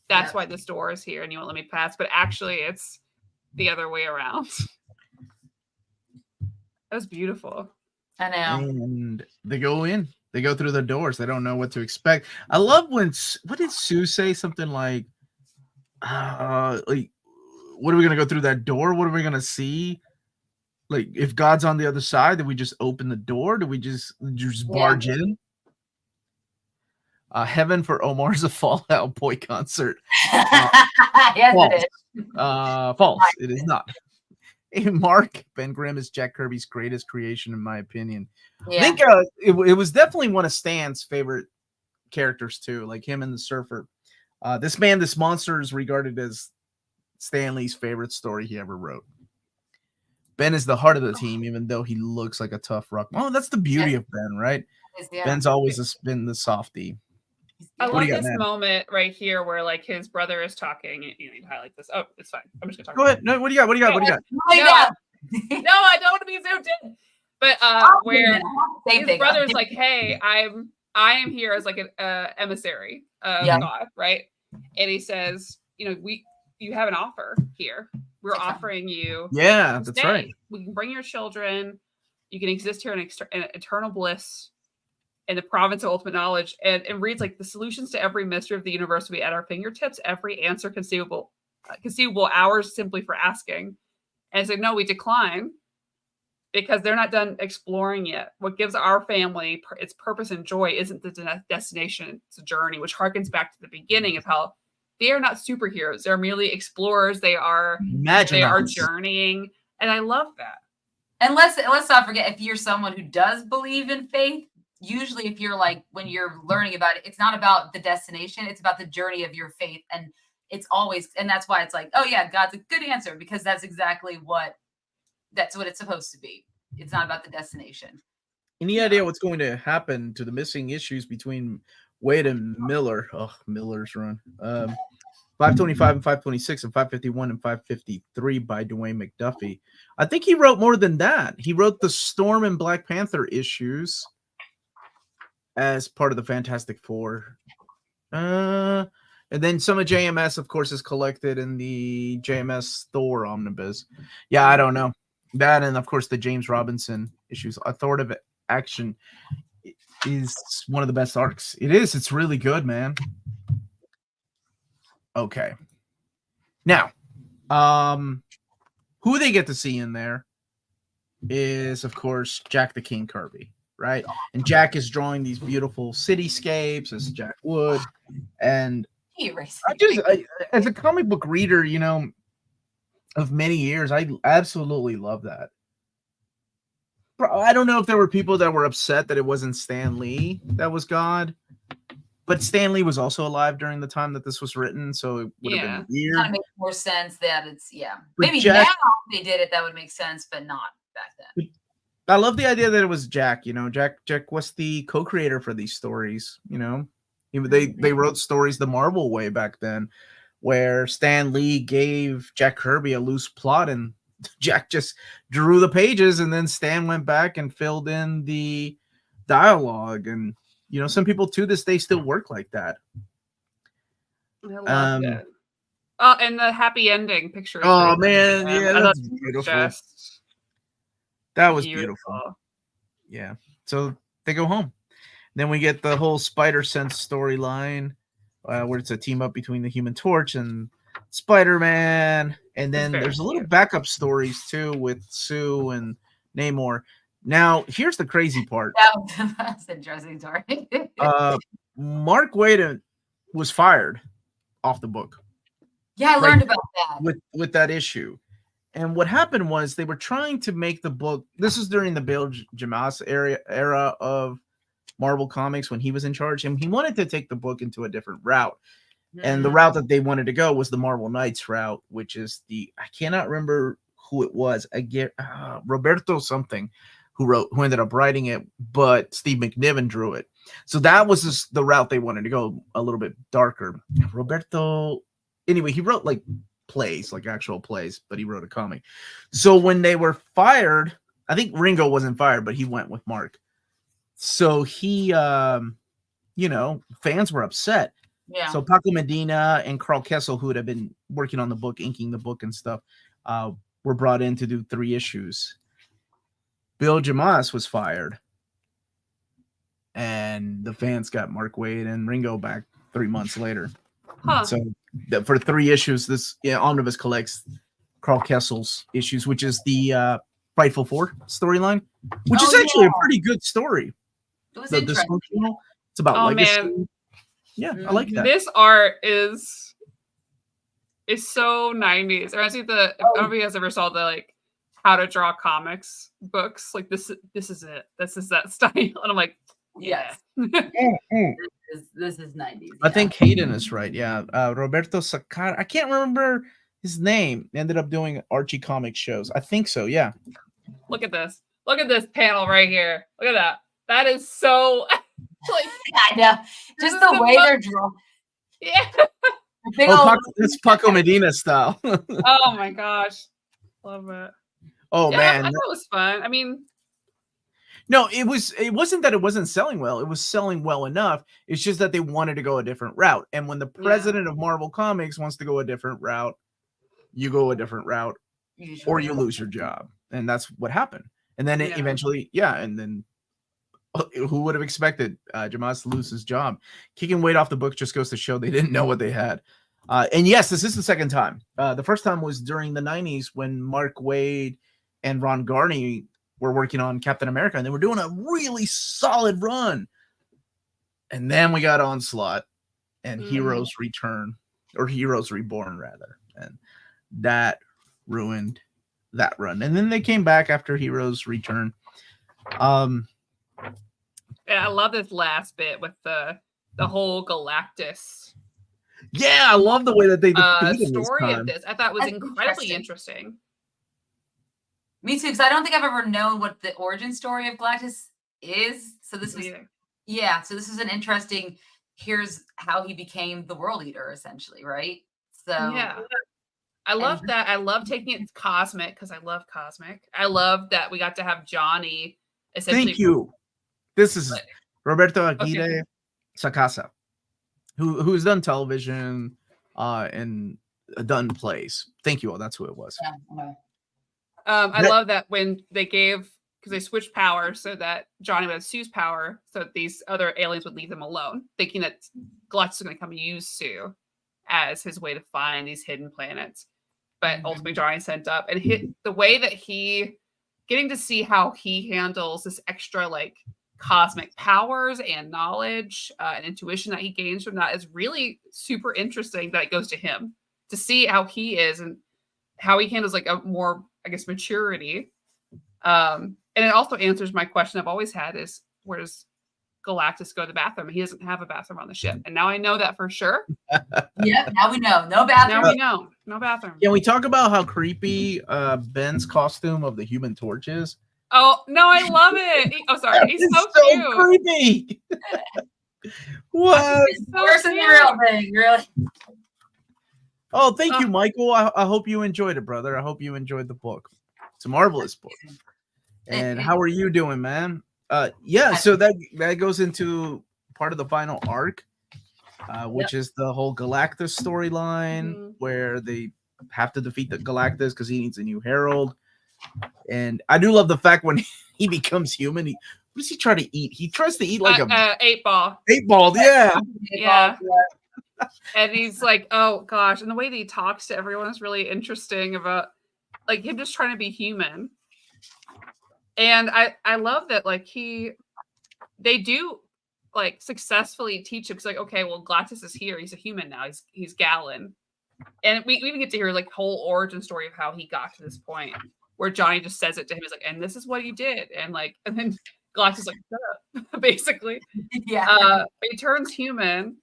A: That's why this door is here and you won't let me pass. But actually it's the other way around. That was beautiful.
C: I know.
B: And they go in. They go through the doors. They don't know what to expect. I love what did Sue say? Something like what are we going to go through that door? What are we going to see? Like, if God's on the other side, do we just open the door? Do we just barge in? Heaven for Omar is a Fallout Boy concert.
C: Yes,
B: false.
C: it is.
B: False. It is not. Hey, Mark, Ben Grimm is Jack Kirby's greatest creation, in my opinion. Yeah. I think it was definitely one of Stan's favorite characters, too, like him and the Surfer. This monster is regarded as Stanley's favorite story he ever wrote. Ben is the heart of the team, even though he looks like a tough rock. Oh, that's the beauty of Ben, right? Ben's always been the softie.
A: I love this moment right here where like his brother is talking. You highlight this. Oh, it's fine. I'm just gonna talk.
B: Go ahead. No, what do you got?
A: No, I don't want to be zoomed in. But where his brother's like, hey, I am here as like an emissary of God, right? And he says, you have an offer here. We're offering you.
B: Yeah, that's
A: stay.
B: Right.
A: We can bring your children. You can exist here in eternal bliss in the province of ultimate knowledge. And it reads like the solutions to every mystery of the universe will be at our fingertips. Every answer conceivable, ours simply for asking. And I said, no, we decline because they're not done exploring yet. What gives our family its purpose and joy isn't the destination. It's a journey, which harkens back to the beginning of how they are not superheroes. They're merely explorers. They are journeying. And I love that.
C: And let's not forget, if you're someone who does believe in faith, usually if you're like, when you're learning about it, it's not about the destination. It's about the journey of your faith. And it's always, and that's why it's like, oh yeah, God's a good answer, because that's exactly what it's supposed to be. It's not about the destination.
B: Any idea what's going to happen to the missing issues between Waid and Miller? Oh, Miller's run. 525 and 526 and 551 and 553 by Dwayne McDuffie. I think he wrote more than that. He wrote the Storm and Black Panther issues as part of the Fantastic Four. And then some of JMS, of course, is collected in the JMS Thor Omnibus. Yeah, I don't know. That and, of course, the James Robinson issues. Authoritative Action is one of the best arcs. It is. It's really good, man. Okay. Now, who they get to see in there is, of course, Jack the King Kirby, right? And Jack is drawing these beautiful cityscapes as Jack would. And as a comic book reader, you know, of many years, I absolutely love that. I don't know if there were people that were upset that it wasn't Stan Lee that was God, but Stan Lee was also alive during the time that this was written, so it would have been weird.
C: Kind of makes more sense that it's
B: But
C: maybe
B: Jack,
C: now they did it that would make sense, but not back then.
B: I love the idea that it was Jack. You know, Jack was the co-creator for these stories. You know, they wrote stories the Marvel way back then, where Stan Lee gave Jack Kirby a loose plot and Jack just drew the pages, and then Stan went back and filled in the dialogue. And you know, some people to this day still work like that.
A: I love it. Oh, and the happy ending picture.
B: Oh man, yeah, that's beautiful. That was beautiful. Yeah. So they go home. Then we get the whole Spider Sense storyline, where it's a team up between the Human Torch and Spider-Man. And then there's a little backup stories too with Sue and Namor. Now, here's the crazy part.
C: That's interesting. Sorry.
B: Mark Waid was fired off the book.
C: Yeah, I learned about that.
B: With that issue. And what happened was they were trying to make the book. This is during the Bill Jemas era of Marvel Comics when he was in charge, and he wanted to take the book into a different route. And the route that they wanted to go was the Marvel Knights route, which is I cannot remember who it was. I get Roberto something who ended up writing it, but Steve McNiven drew it. So that was just the route they wanted to go, a little bit darker. Roberto, anyway, he wrote like plays, like actual plays, but he wrote a comic. So when they were fired, I think Ringo wasn't fired, but he went with Mark. So he, you know, fans were upset.
C: Yeah.
B: So Paco Medina and Carl Kessel, who had been working on the book, inking the book and stuff, were brought in to do 3 issues. Bill Jemas was fired. And the fans got Mark Waid and Ringo back 3 months later.
A: Huh.
B: So for 3 issues, this Omnibus collects Carl Kessel's issues, which is the Frightful Four storyline, which is actually a pretty good story.
C: It was interesting.
B: It's about legacy.
A: Man.
B: Yeah, I like that.
A: This art is so 90s. It reminds me I don't know if you guys ever saw the like how to draw comics books. Like this is it. This is that style. And I'm like,
C: yes. This is 90s.
B: I think Hayden is right. Yeah. Roberto Sacar. I can't remember his name. Ended up doing Archie comic shows. I think so. Yeah.
A: Look at this. Look at this panel right here. Look at that. That is so like,
C: I know. Just the way they're drawn.
A: Yeah.
B: That's Paco Medina style.
A: Oh my gosh. Love it.
B: Oh man.
A: I thought it was fun. I mean,
B: no, it wasn't that it wasn't selling well. It was selling well enough. It's just that they wanted to go a different route. And when the president of Marvel Comics wants to go a different route, you go a different route or you lose your job. And that's what happened. And then it eventually, and then who would have expected Jemas to lose his job? Kicking Waid off the book just goes to show they didn't know what they had. And yes, this is the second time. The first time was during the 90s when Mark Waid and Ron Garney were working on Captain America, and they were doing a really solid run. And then we got Onslaught and Heroes Return, or Heroes Reborn, rather. And that ruined that run. And then they came back after Heroes Return.
A: Yeah, I love this last bit with the whole Galactus.
B: Yeah, I love the way that they defeated
A: story of this. I thought was incredibly interesting.
C: Me too, because I don't think I've ever known what the origin story of Galactus is. So this was, so this is an interesting. Here's how he became the World Eater, essentially, right? So
A: Yeah. I love that. I love taking it cosmic because I love cosmic. I love that we got to have Johnny essentially.
B: Thank you. This is Roberto Aguirre
A: Okay.
B: Sacasa, who's done television and done plays. Thank you all. That's who it was.
C: yeah,
A: I love that when they gave, because they switched power so that Johnny would have Sue's power, so that these other aliens would leave them alone, thinking that Galactus is going to come and use Sue as his way to find these hidden planets. But ultimately, Johnny sent up, and the way that getting to see how he handles this extra like cosmic powers and knowledge and intuition that he gains from that is really super interesting. That it goes to him to see how he is and how he handles like a more, I guess, maturity. And it also answers my question I've always had is, where does Galactus go to the bathroom? He doesn't have a bathroom on the ship. And now I know that for sure.
C: Yep, now we know. No bathroom.
A: Now we know. No bathroom.
B: Can we talk about how creepy Ben's costume of the Human Torch is?
A: Oh, no, I love it. Sorry. He's so cute.
B: Creepy. What?
C: It's worse than the real thing, really.
B: Oh, thank you, Michael. I hope you enjoyed it, brother. I hope you enjoyed the book. It's a marvelous book. And how are you doing, man? Yeah, so that goes into part of the final arc, which is the whole Galactus storyline, where they have to defeat the Galactus because he needs a new herald. And I do love the fact when he becomes human, what does he try to eat? He tries to eat like a
A: 8-ball.
B: 8-ball, yeah.
A: Yeah. And he's like, oh gosh. And the way that he talks to everyone is really interesting about like him just trying to be human. And I love that like they do like successfully teach him. It's like, okay, well, Galactus is here. He's a human now. He's Galen. And we even get to hear like whole origin story of how he got to this point where Johnny just says it to him. He's like, and this is what you did. And like, and then Galactus is like, shut up, basically.
C: Yeah.
A: He turns human.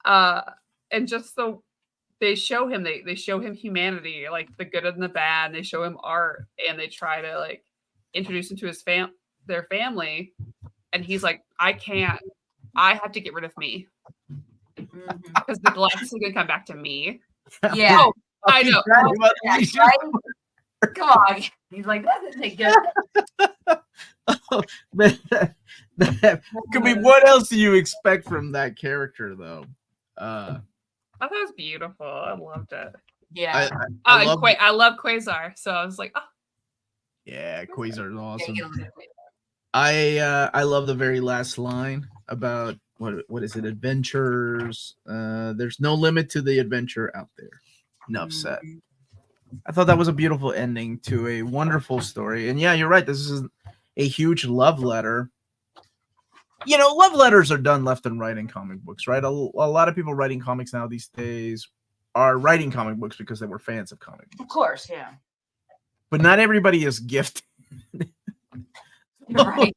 A: And just they show him, they show him humanity, like the good and the bad. And they show him art and they try to like introduce him to their family. And he's like, I have to get rid of me. Because the Galactus is going to come back to me.
C: Yeah.
A: Oh, I know.
C: Right? Come on. He's like, that doesn't take good.
B: I mean, what else do you expect from that character, though?
A: I thought it was beautiful. I loved it.
C: Yeah.
A: I love Quasar. So I was like, oh.
B: Yeah, Quasar is awesome. I love the very last line about what is it? Adventures. There's no limit to the adventure out there. Enough said. I thought that was a beautiful ending to a wonderful story. And yeah, you're right. This is a huge love letter. You know, love letters are done left and right in comic books, right? A lot of people writing comics now these days are writing comic books because they were fans of comic books.
C: Of course, yeah.
B: But not everybody is gifted.
C: Right.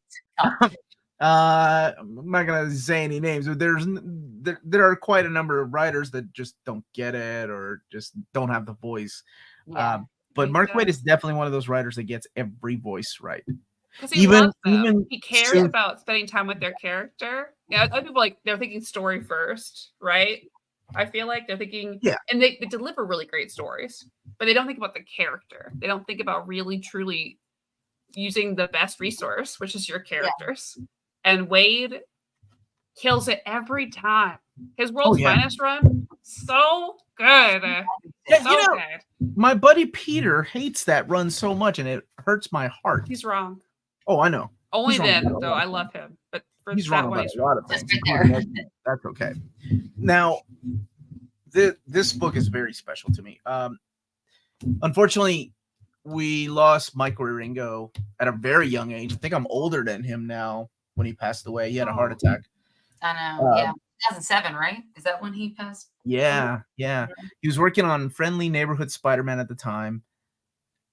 B: I'm not gonna say any names, but there are quite a number of writers that just don't get it or just don't have the voice.
C: Yeah.
B: But Mark Waid is definitely one of those writers that gets every voice right.
A: Because he loves them. He cares about spending time with their character. Yeah, other people they're thinking story first, right? I feel like they're thinking, and they deliver really great stories, but they don't think about the character. They don't think about really truly using the best resource, which is your characters. Yeah. And Waid kills it every time. His World's Finest run, so good.
B: Yeah, good. My buddy Peter hates that run so much, and it hurts my heart.
A: He's wrong.
B: Oh, I know.
A: Only then, though. I love him, but for
B: he's wrong about a lot of things. That's okay. Now, this book is very special to me. Unfortunately, we lost Mike Wieringo at a very young age. I think I'm older than him now. When he passed away, he had a heart attack.
C: I know. 2007, right? Is that when he passed?
B: Yeah. He was working on Friendly Neighborhood Spider-Man at the time,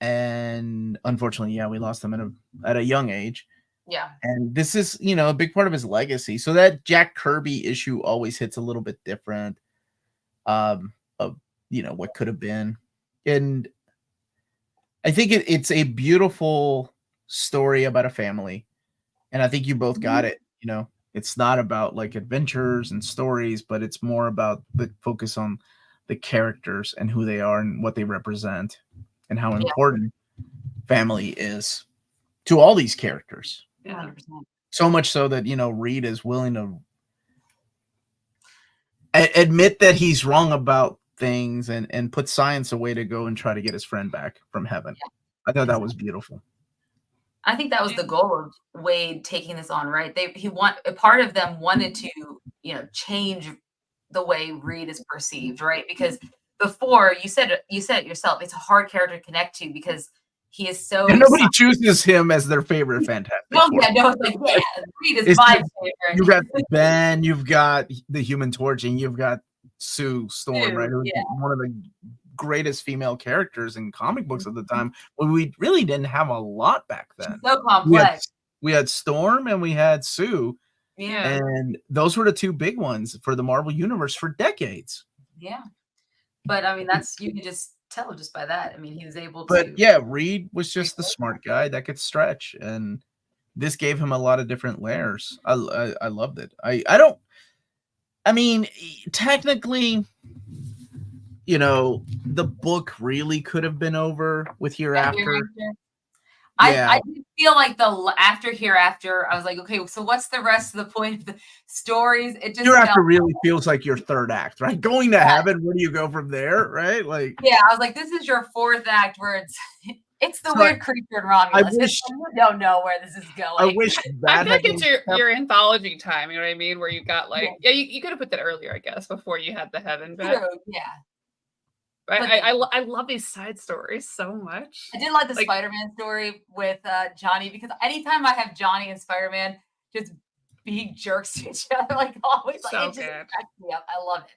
B: and unfortunately, we lost him at a young age.
C: Yeah.
B: And this is, a big part of his legacy. So that Jack Kirby issue always hits a little bit different of what could have been. And I think it's a beautiful story about a family. And I think you both got it. It's not about like adventures and stories, but it's more about the focus on the characters and who they are and what they represent and how important family is to all these characters.
C: 100%.
B: So much so that, Reed is willing to admit that he's wrong about things and put science away to go and try to get his friend back from heaven. Yeah. I thought that was beautiful.
C: I think that was the goal of Waid taking this on, right? A part of them wanted to, change the way Reed is perceived, right? Because before you said it yourself, it's a hard character to connect to because he is so.
B: And nobody chooses him as their favorite Fantastic Four.
C: Reed is my favorite.
B: You've got Ben, you've got the Human Torch, and you've got Sue Storm, right? Who's one of the greatest female characters in comic books at the time, when we really didn't have a lot back then.
C: So complex.
B: We had Storm and we had Sue.
C: Yeah.
B: And those were the two big ones for the Marvel Universe for decades.
C: Yeah. But I mean, you can just tell just by that. I mean, he was able to.
B: But yeah, Reed was just the smart guy that could stretch, and this gave him a lot of different layers. I loved it. I mean, technically, the book really could have been over with Hereafter.
C: I did feel like after Hereafter, I was like, okay, so what's the rest of the point of the stories? It just
B: Hereafter really feels like your third act, right? Going to heaven, where do you go from there, right? Like,
C: yeah, I was like, this is your fourth act where it's the weird creature in Romulus. You don't know where this is going.
B: I wish that
A: I think it's your anthology time. You know what I mean? Where you got you could have put that earlier, I guess, before you had the heaven bit.
C: True, yeah.
A: I love these side stories so much.
C: I did like the Spider-Man story with Johnny, because anytime I have Johnny and Spider-Man just being jerks to each other, always, it just cracks me up. I love it.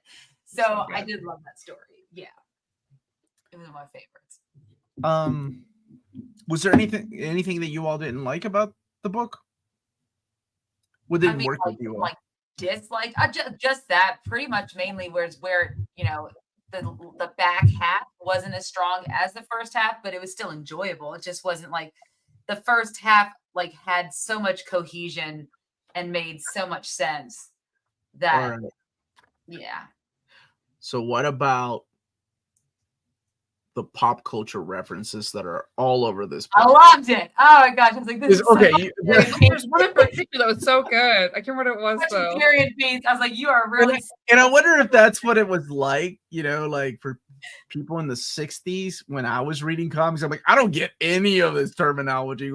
C: So I did love that story. Yeah, it was one of my favorites.
B: Was there anything that you all didn't like about the book? What didn't work with you all?
C: Dislike just that pretty much mainly where the back half wasn't as strong as the first half, but it was still enjoyable. It just wasn't the first half had so much cohesion and made so much sense that yeah.
B: So what about the pop culture references that are all over this book?
C: I loved it. Oh my gosh, I was like, this is
B: okay.
A: There's one in particular that was so good. I can't remember what it was though.
C: Period piece. I was like, you are really.
B: And I wonder if that's what it was like, for people in the 60s when I was reading comics. I'm like, I don't get any of this terminology.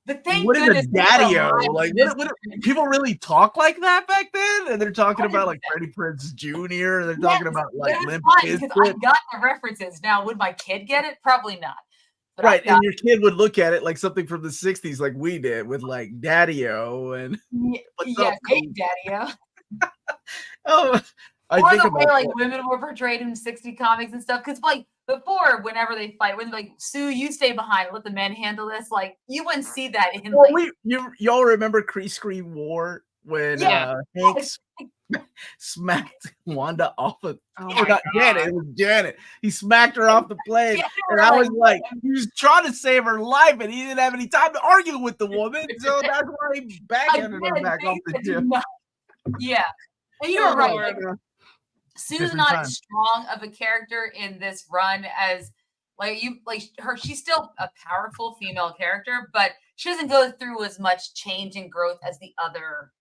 C: But thank
B: what
C: goodness
B: is a daddy-o? What people really talk like that back then? And they're talking about Freddie Prinze Jr. And they're talking about Limp Bizkit.
C: I got the references. Now, would my kid get it? Probably not. But
B: right, and your kid would look at it like something from the 60s, like we did with Daddy-o and
C: hey Daddy-o.
B: Oh,
C: or the way women were portrayed in 60 comics and stuff. Because before, whenever they fight, when Sue, you stay behind, let the men handle this. You wouldn't see that in
B: y'all remember Kree War when Hanks smacked Wanda off of not Janet, it was Janet. He smacked her off the plane. And I was like, he was trying to save her life and he didn't have any time to argue with the woman. So that's why he backhanded her back off the gym.
C: Yeah. And you were right. Sue's not as strong of a character in this run as she's still a powerful female character, but she doesn't go through as much change and growth as the other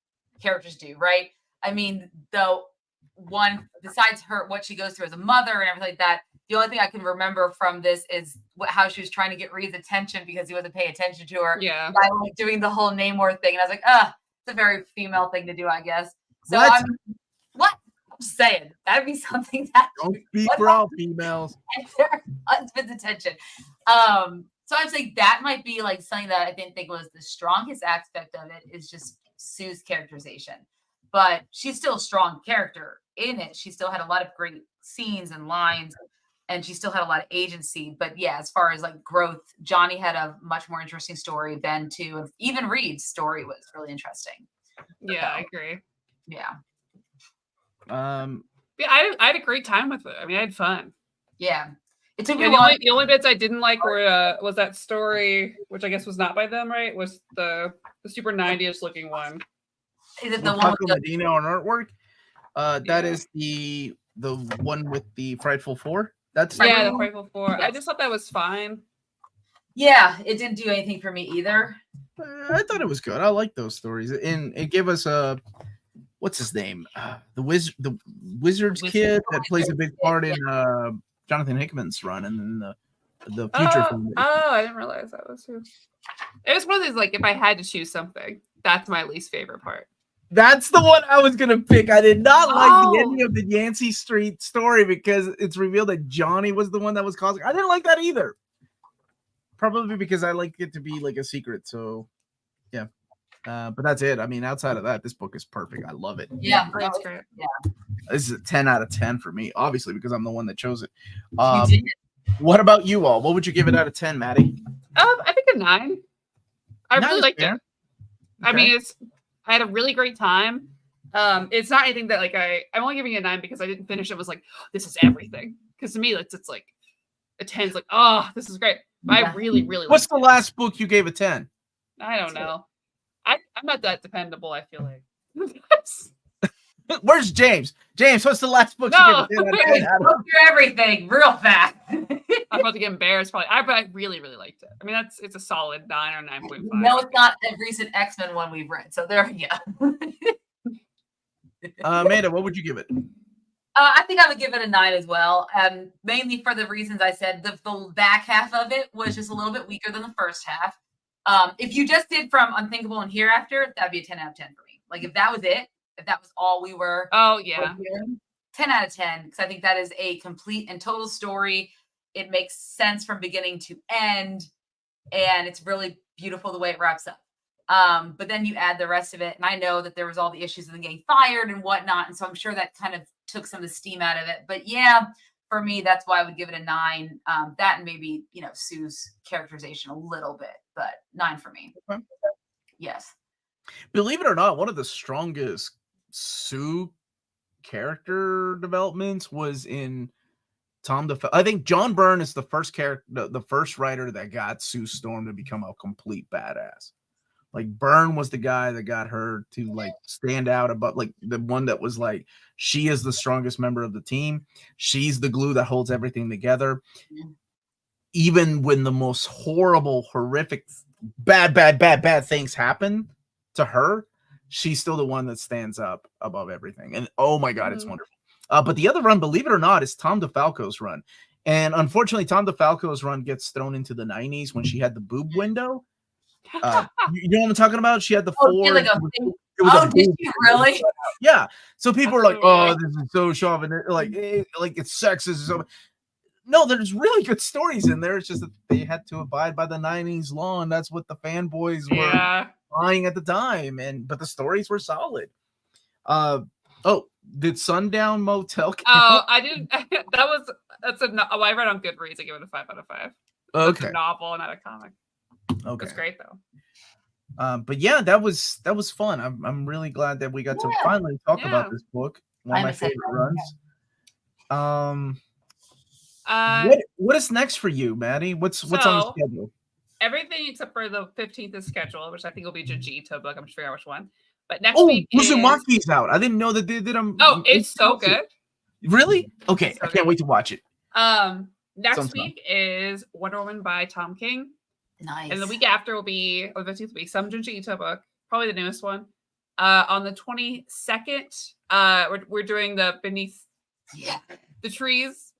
C: characters do, right? I mean, besides what she goes through as a mother and everything like that, the only thing I can remember from this is how she was trying to get Reed's attention because he wasn't paying attention to her.
A: Yeah.
C: By doing the whole Namor thing. And I was like, it's a very female thing to do, I guess. So what? I'm saying that'd be something that
B: don't speak for all females.
C: Their husband's attention. So I'd say that might be something that I didn't think was the strongest aspect of it is just Sue's characterization. But she's still a strong character in it. She still had a lot of great scenes and lines, and she still had a lot of agency. But yeah, as far as growth, Johnny had a much more interesting story. Ben too, and even Reed's story was really interesting.
A: Yeah, I agree.
C: Yeah.
A: I had a great time with it. I mean, I had fun.
C: Yeah. It took me
A: the only bits I didn't like was that story, which I guess was not by them, right? Was the super 90s looking one.
C: Is it the one with
B: Medina on artwork? That is the the one with the Frightful Four. That's
A: Yeah, the Frightful Four. I
C: Yes.
A: just thought that was fine.
C: Yeah, it didn't do anything for me either.
B: I thought it was good. I like those stories, and it gave us a what's his name, the wizard's kid that plays a big part in Jonathan Hickman's run, and then the future.
A: Oh, I didn't realize that was who. It was one of these, like, if I had to choose something, that's my least favorite part.
B: That's the one I was gonna pick. I did not like the
A: Oh.
B: ending of the Yancey Street story because it's revealed that Johnny was the one that was causing. I didn't like that either. Probably because I like it to be like a secret. So, yeah. But that's it. I mean, outside of that, this book is perfect. I love it.
C: Yeah,
A: Oh, that's great.
B: This is a 10 out of 10 for me, obviously, because I'm the one that chose it.
C: You did.
B: What about you all? What would you give it out of 10, Maddie?
A: I think a 9. I
B: 9
A: really
B: is
A: liked
B: fair.
A: it. I mean, I had a really great time. It's not anything that, like, I'm only giving it a 9 because I didn't finish it. Was like, this is everything. Because to me, it's like a 10 is like, oh, this is great. But I really, really
B: What's
A: liked
B: the last book you gave a 10?
A: it. I don't know. I'm not that dependable, I feel like.
B: Where's James? James, what's the last book
A: No.
B: you gave a 10 out of 10?
C: Go through everything real fast.
A: I'm about to get embarrassed probably. But I really, really liked it. I mean, it's a solid 9 or 9.5.
C: No, it's not a recent X-Men one we've read. So there we go.
B: Amanda, what would you give it?
C: I think I would give it a 9 as well. Mainly for the reasons I said. The back half of it was just a little bit weaker than the first half. If you just did from Unthinkable and Hereafter, that'd be a 10 out of 10 for me. Like if that was it, if that was all we were.
A: Oh, yeah.
C: 10 out of 10, because I think that is a complete and total story. It makes sense from beginning to end, and it's really beautiful the way it wraps up. But then you add the rest of it, and I know that there was all the issues of them getting fired and whatnot, and so I'm sure that kind of took some of the steam out of it. But yeah, for me, that's why I would give it a 9. That and maybe, Sue's characterization a little bit, but 9 for me.
B: Okay.
C: Yes.
B: Believe it or not, one of the strongest Sue character developments was in Tom DeFalco. I think John Byrne is the first character, the first writer that got Sue Storm to become a complete badass. Like Byrne was the guy that got her to like stand out above, like the one that was like, she is the strongest member of the team. She's the glue that holds everything together.
C: Yeah.
B: Even when the most horrible, horrific, bad things happen to her, she's still the one that stands up above everything. And oh my God, it's wonderful. But the other run, believe it or not, is Tom DeFalco's run. And unfortunately, Tom DeFalco's run gets thrown into the 90s when she had the boob window. You know what I'm talking about? She had the four.
C: Like did you really?
B: Yeah. So people are like, oh, this is so chauvinistic. Like it's sexist. So no, there's really good stories in there. It's just that they had to abide by the 90s law, and that's what the fanboys were buying at the time. But the stories were solid. Did Sundown Motel count?
A: Oh, I didn't. I read on Goodreads. I give it a 5 out of 5.
B: Okay.
A: It's a novel, not a comic.
B: Okay.
A: It's great though.
B: But yeah, that was fun. I'm really glad that we got to finally talk about this book. One of my favorite runs. What is next for you, Maddie? What's on the schedule?
A: Everything except for the 15th is scheduled, which I think will be Jujito book. I'm just figuring out which one. But next week
B: Uzumaki's out. I didn't know that they did them.
A: Oh, it's so good.
B: Really? Okay, I can't wait to watch it.
A: Next week is Wonder Woman by Tom King.
C: Nice.
A: And the week after will be, or the 15th will be some Junji Ito book, probably the newest one. On the 22nd, we're doing the Beneath the Trees.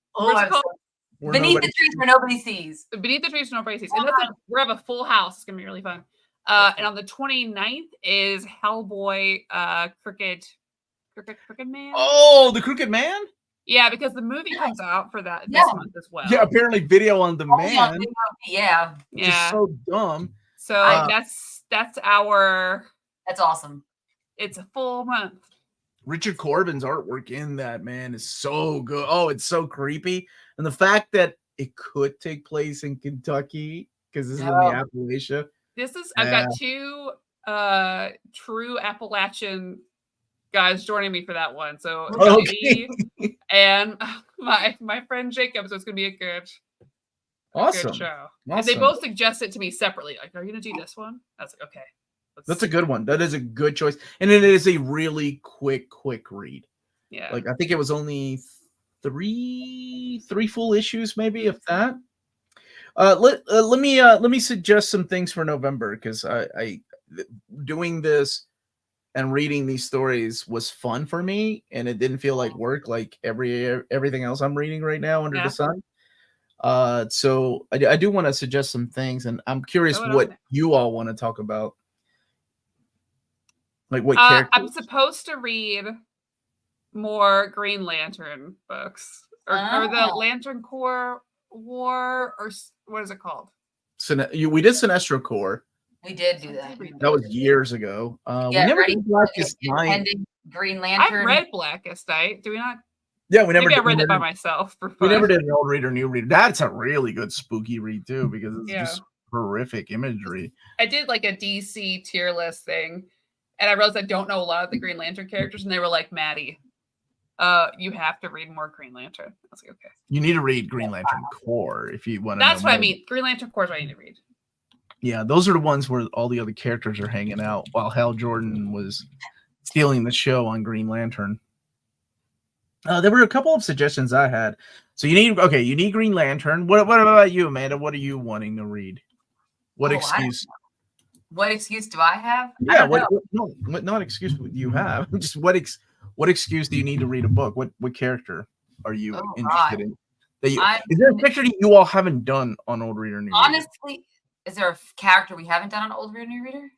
C: Beneath the Trees Where Nobody Sees.
A: Beneath the Trees Where Nobody Sees. And that's we have a full house. It's going to be really fun. And on the 29th is Hellboy Crooked Man.
B: Oh, the Crooked Man?
A: Yeah, because the movie comes out for that this month as well.
B: Yeah, apparently video on demand.
C: Yeah.
B: Just so dumb.
A: So that's our.
C: That's awesome.
A: It's a full month.
B: Richard Corbin's artwork in that, man, is so good. Oh, it's so creepy. And the fact that it could take place in Kentucky because this is in the Appalachia.
A: I've got 2 true Appalachian guys joining me for that one. So me and my friend Jacob. So it's gonna be a good show. Awesome. And they both suggested to me separately. Like, are you gonna do this one? I was like, okay.
B: That's a good one. That is a good choice. And it is a really quick read.
A: Yeah.
B: Like I think it was only three full issues, maybe, if that. Let me suggest some things for November, because I doing this and reading these stories was fun for me, and it didn't feel like work, like everything else I'm reading right now under the sun. So I do want to suggest some things, and I'm curious what you all want to talk about. Like what characters?
A: I'm supposed to read more Green Lantern books, or the Lantern Corps War, or what is it called?
B: We did Sinestro Corps.
C: We did do that.
B: That was years ago. We never did Blackest Night.
C: Green Lantern.
A: I've read Blackest Night. Do we not?
B: Yeah, we never.
A: Maybe I read it by myself. For fun.
B: We never did an old reader, new reader. That's a really good spooky read too, because it's just horrific imagery.
A: I did like a DC tier list thing, and I realized I don't know a lot of the Green Lantern characters, and they were like, Maddie, you have to read more Green Lantern. I was like, okay.
B: You need to read Green Lantern Corps if you want to.
A: That's what I mean. Green Lantern Corps is what I need to read.
B: Yeah, those are the ones where all the other characters are hanging out, while Hal Jordan was stealing the show on Green Lantern. There were a couple of suggestions I had. So you need Green Lantern. What about you, Amanda? What are you wanting to read? What excuse?
C: What excuse do I have?
B: Yeah, not excuse do you have? Just what excuse do you need to read a book? What character are you interested in? Is there a character that you all haven't done on Old Reader New Reader?
C: Honestly, is there a character we haven't done on Old Reader New Reader?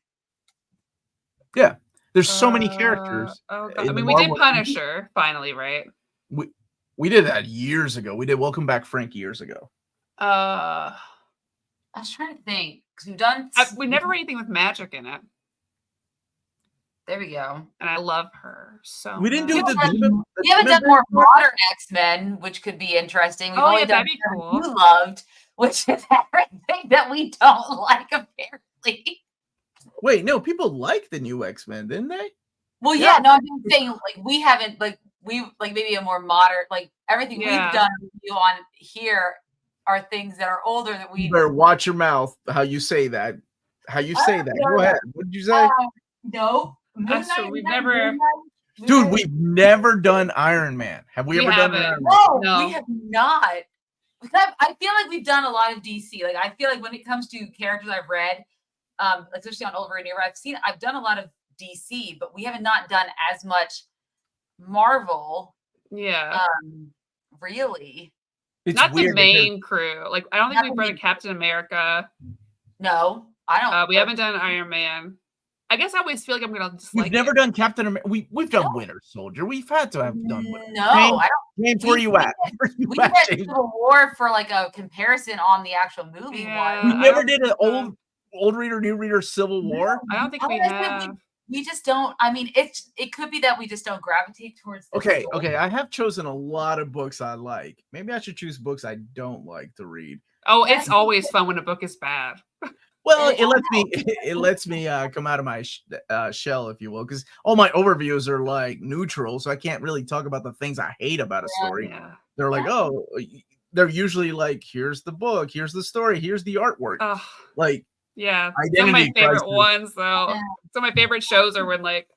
B: Yeah, there's so many characters.
A: I mean, we did Punisher finally, right?
B: We did that years ago. We did Welcome Back, Frank years ago.
C: I was trying to think, because we've done.
A: We never read anything with magic in it.
C: There we go.
A: And I love her so.
B: We didn't do
C: we haven't done more modern X-Men, which could be interesting. We've only done
A: that'd be cool.
C: You loved, which is everything that we don't like, apparently.
B: Wait, no, people like the new X-Men, didn't they?
C: Well, yeah, no, I'm saying like we haven't maybe a more modern, like everything we've done on here are things that are older that we.
B: You better watch your mouth. How you say that? Go ahead. What did you say?
C: No,
A: that's true. We've never.
B: Dude, we've never done Iron Man. Have we ever done Iron Man?
C: No, we have not. I feel like we've done a lot of DC. Like I feel like when it comes to characters I've read, especially on Old Reader, I've done a lot of DC, but we haven't not done as much Marvel.
A: Yeah.
C: Really.
A: It's not the main crew. Like I don't think we've read a Captain America.
C: No, I don't.
A: We haven't done Iron Man. I guess I always feel like I'm gonna just
B: We've never done Captain America. We've done Winter Soldier. We've had to have done Winter.
C: No, I don't.
B: James, where you at?
C: We did Civil War for like a comparison on the actual movie one.
B: We never did an old reader, new reader Civil War.
A: I don't think we have.
C: We just don't. I mean, it could be that we just don't gravitate towards.
B: Okay. I have chosen a lot of books I like. Maybe I should choose books I don't like to read.
A: Oh, it's always fun when a book is bad.
B: Well, it lets me come out of my shell, if you will, because all my overviews are like neutral, so I can't really talk about the things I hate about a story.
A: Yeah.
B: They're like, they're usually like, here's the book, here's the story, here's the artwork. Like,
A: yeah, some of my favorite ones, though. Some of my favorite shows are when like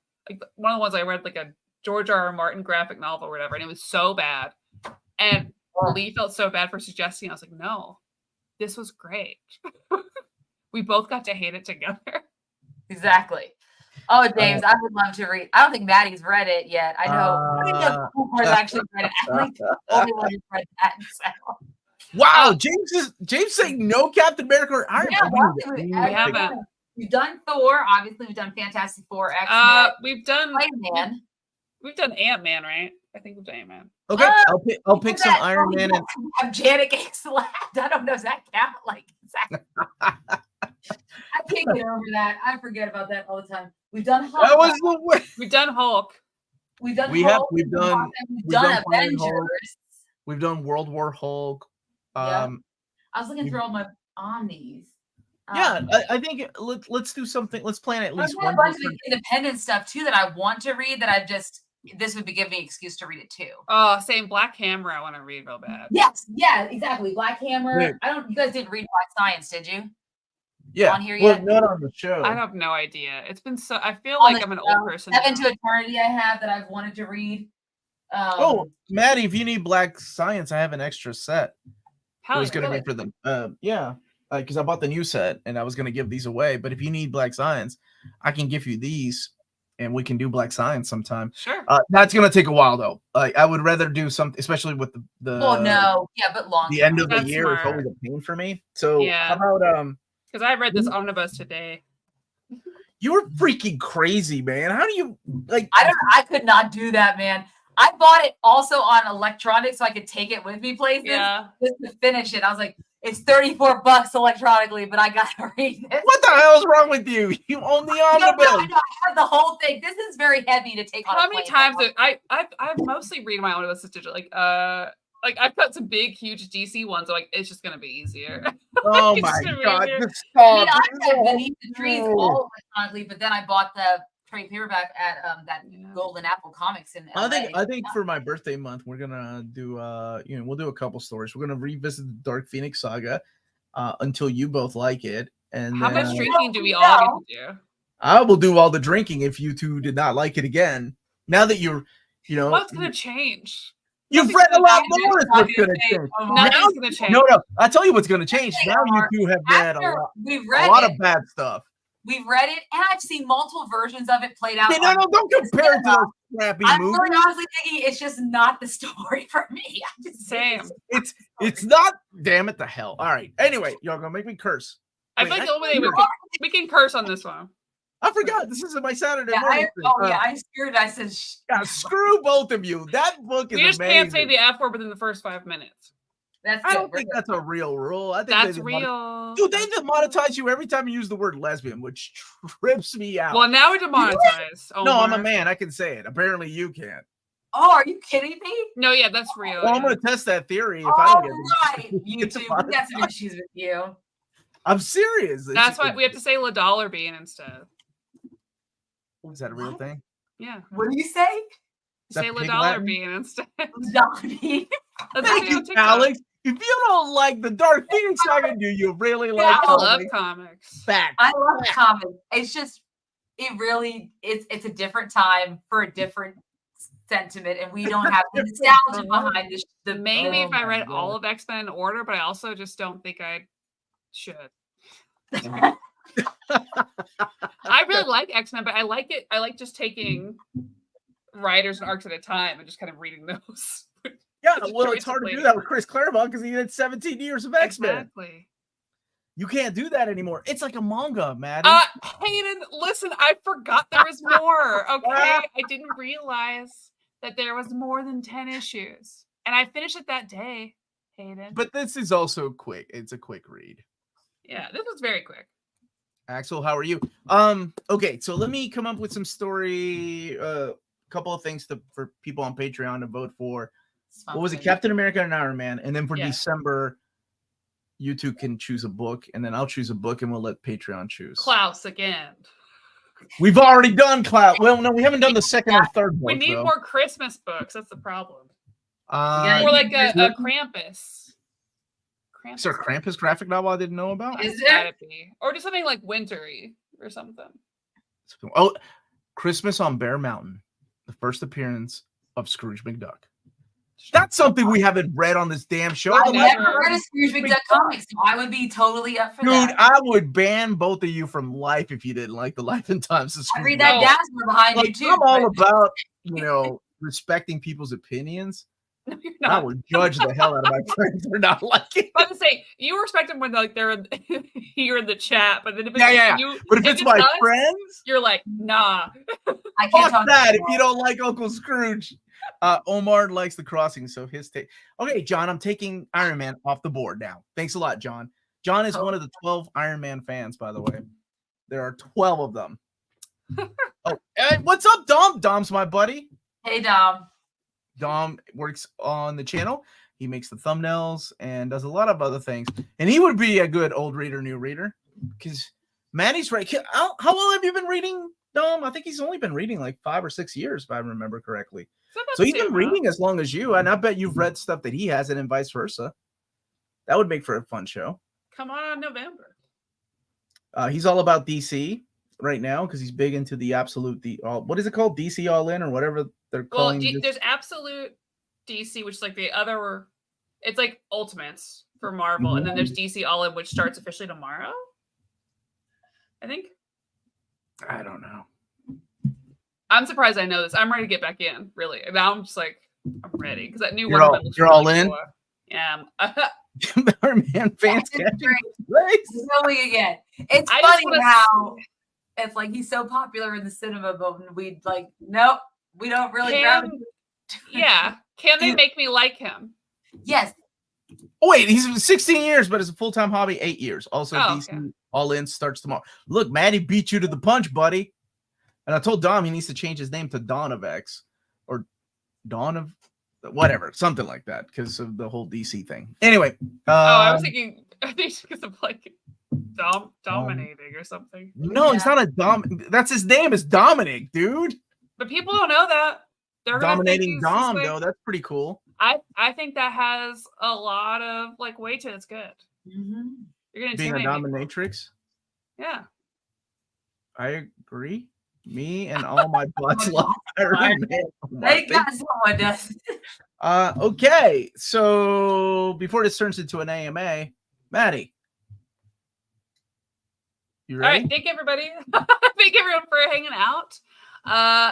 A: one of the ones I read, like a George R.R. Martin graphic novel or whatever, and it was so bad, and Lee felt so bad for suggesting. I was like, no, this was great. We both got to hate it together.
C: Exactly. Oh, James, I would love to read. I don't think Maddie's read it yet. I know. I think Omar's actually read it. I think the only one who's read that. So.
B: Wow, James saying no Captain America or Iron Man.
A: We haven't.
C: We've done Thor. Obviously, we've done Fantastic Four, X-Men.
A: We've done
C: Ant-Man.
A: We've done Ant-Man, right? I think we've done Ant-Man.
B: Okay, I'll pick some Iron Man. And
C: have Janet Gates left. I don't know. Does that count? Like, exactly. I can't get over that. I forget about that all the time. We've done Hulk.
B: That was the way.
A: We've done Hulk.
C: We've done Hulk.
B: We've done
C: Avengers.
B: Hulk. We've done World War Hulk.
C: I was looking through all my Omnis.
B: I think let's do something. Let's plan at least one.
C: A bunch of independent stuff too that I want to read. This would give me an excuse to read it too.
A: Oh, same Black Hammer. I want to read real bad.
C: Yes, yeah, exactly. Black Hammer. Yeah. You guys didn't read Black Science, did you?
B: Yeah.
C: On here yet?
B: Not on the show.
A: I have no idea. It's been so. I feel like I'm an old person.
C: Step into Eternity. I have that I've wanted to read.
B: Oh, Maddie, if you need Black Science, I have an extra set. It
A: Hell
B: was
A: yeah.
B: going to be for them. Yeah, because I bought the new set and I was going to give these away. But if you need Black Science, I can give you these and we can do Black Science sometime.
A: Sure.
B: That's going to take a while though. I would rather do something, especially with the
C: Well, no, yeah, but long.
B: the end of the
A: That's
B: year is
A: smart.
B: always a pain for me. So
A: Yeah.
B: how about
A: Because I read this omnibus today.
B: you're freaking crazy, man. How do you like?
C: I could not do that, man. I bought it also on electronic so I could take it with me places.
A: Yeah.
C: Just to finish it. I was like, it's $34 electronically, but I gotta read this.
B: What the hell is wrong with you? You own the omnibus.
C: I know, I have the whole thing. This is very heavy to take on.
A: How many times I've mostly read my omnibus digital. Like I've got some big, huge DC ones. So like it's just gonna be easier.
B: Oh
A: It's
B: my
A: gonna be
B: god!
A: easier.
B: Just
C: I
B: stop.
C: mean, I Beneath the Trees all electronically, but then I bought the trade paperback at that Golden Apple Comics in LA.
B: I think for my birthday month we're gonna do we'll do a couple stories. We're gonna revisit the Dark Phoenix saga until you both like it. And
A: How
B: then,
A: much drinking do we all get to do?
B: I will do all the drinking if you two did not like it again. Now that you're,
A: What's gonna change?
B: You've
A: Nothing's
B: read a
A: gonna
B: lot
A: change.
B: more. Is what's gonna change.
A: Nothing's gonna change.
B: No, I tell you what's gonna change. Now you two have read a lot of bad stuff.
C: We've read it, and I've seen multiple versions of it played out.
B: Hey, no, don't compare it to those crappy
C: I'm
B: movies.
C: really honestly thinking it's just not the story for me.
A: Same.
B: It's not. Damn it, the hell. All right. Anyway, y'all gonna make me curse.
A: I feel like the only way we can curse on this one.
B: I forgot. This is my Saturday
C: Yeah,
B: morning.
C: I screwed. I said,
B: yeah, screw both of you. That book is
A: We just
B: amazing.
A: can't say the F word within the first 5 minutes.
C: That's
B: I don't think that's a real rule. I think
A: that's real.
B: Dude, they demonetize you every time you use the word lesbian, which trips me out.
A: Well, now we're demonetized.
B: No, I'm a man. I can say it. Apparently, you can't.
C: Oh, are you kidding me?
A: No, yeah, that's real.
B: Well, I'm going to test that theory. If I don't get
C: right. You too. We got some issues with you.
B: I'm serious.
A: That's why we have to say La Dollar Bean instead.
B: Is that a real thing?
C: Yeah. What do you say?
A: Say La Dollar Bean instead.
C: Dollar Bean.
B: Thank you, Alex. If you don't like the Dark Phoenix saga, do you really like
A: I love comics.
B: Fact.
C: I love comics. It's just, it's a different time for a different sentiment, and we don't have the nostalgia behind this.
A: Maybe if I read all of X-Men in order, but I also just don't think I should. I really like X-Men, but I like it. I like just taking writers and arcs at a time and just kind of reading those.
B: Yeah, well, it's hard to do that with Chris Claremont because he had 17 years of X-Men.
A: Exactly.
B: You can't do that anymore. It's like a manga, Maddie.
A: Hayden, listen, I forgot there was more. Okay, I didn't realize that there was more than 10 issues, and I finished it that day, Hayden.
B: But this is also quick. It's a quick read.
A: Yeah, this was very quick.
B: Axel, how are you? Okay, so let me come up with some story. Couple of things for people on Patreon to vote for. What was it? Captain America and Iron Man. And then for December, you two can choose a book, and then I'll choose a book, and we'll let Patreon choose.
A: Klaus again.
B: We've already done Klaus. Well, no, we haven't done the second or third book.
A: We need more Christmas books. That's the problem.
B: Or
A: like a Krampus.
B: Is there a Krampus graphic novel I didn't know about?
C: Is there?
A: Or just something like wintry or something.
B: Oh, Christmas on Bear Mountain. The first appearance of Scrooge McDuck. That's something we haven't read on this damn show.
C: I've never read a Scrooge McDuck comic, so I would be totally up for that.
B: Dude, I would ban both of you from life if you didn't like the life and times of Scrooge.
C: I read that Dazzler behind you too.
B: I'm all about, respecting people's opinions.
A: No, you're
B: I
A: not.
B: would judge the hell out of my friends for not liking.
A: I was to say you respect them when they're here in the chat, but then if it's you,
B: but if it's my friends,
A: you're like, nah.
C: I can't
B: fuck that. If you don't like Uncle Scrooge, Omar likes The Crossing, so his take. Okay, John, I'm taking Iron Man off the board now. Thanks a lot, John. John is one of the 12 Iron Man fans, by the way. There are 12 of them. Hey, what's up, Dom? Dom's my buddy.
C: Hey, Dom.
B: Dom works on the channel. He makes the thumbnails and does a lot of other things. And he would be a good old reader, new reader. Because Maddie's right. How long have you been reading, Dom? I think he's only been reading like 5 or 6 years, if I remember correctly. So he's been reading as long as you. And I bet you've read stuff that he hasn't and vice versa. That would make for a fun show.
A: Come on November.
B: He's all about DC right now because he's big into the absolute, what is it called? DC All In or whatever They're
A: Well,
B: calling this-
A: there's Absolute DC, which is like the other. It's like Ultimates for Marvel, and then there's DC All In, which starts officially tomorrow. I think.
B: I don't know.
A: I'm surprised I know this. I'm ready to get back in. Really, now I'm just like I'm ready because that new
B: You're
A: Wonder
B: all-
A: Woman looks
B: you're
A: really
B: all in?
A: cool. Yeah.
B: Man, fans catching place.
C: Going again. It's
A: I just
C: funny
A: wanna
C: how it's like he's so popular in the cinema, but we like nope, we don't really grab
A: Can,
C: it.
A: yeah. Can they make me like him?
C: Yes.
B: Oh, wait, he's 16 years, but it's a full-time hobby, 8 years. Also,
A: Oh,
B: DC
A: okay.
B: All In starts tomorrow. Look, Maddie beat you to the punch, buddy. And I told Dom he needs to change his name to Dawn of X or Dawn of whatever, something like that, because of the whole DC thing. Anyway.
A: I was thinking, I think because of like dominating or something.
B: No, he's not a Dom. That's his name is Dominic, dude.
A: But people don't know that. They're gonna think
B: Dominating
A: he's
B: Dom,
A: like,
B: though. That's pretty cool.
A: I think that has a lot of like weight to it. It's good.
C: Mm-hmm.
A: You're gonna
B: Being a
A: intimidate people.
B: dominatrix.
A: Yeah.
B: I agree. Me and all my butts love Iron Man.
C: Thank God someone does.
B: Okay, so before this turns into an AMA, Maddie, you
A: All
B: ready?
A: right. Thank you, everybody. Thank everyone for hanging out.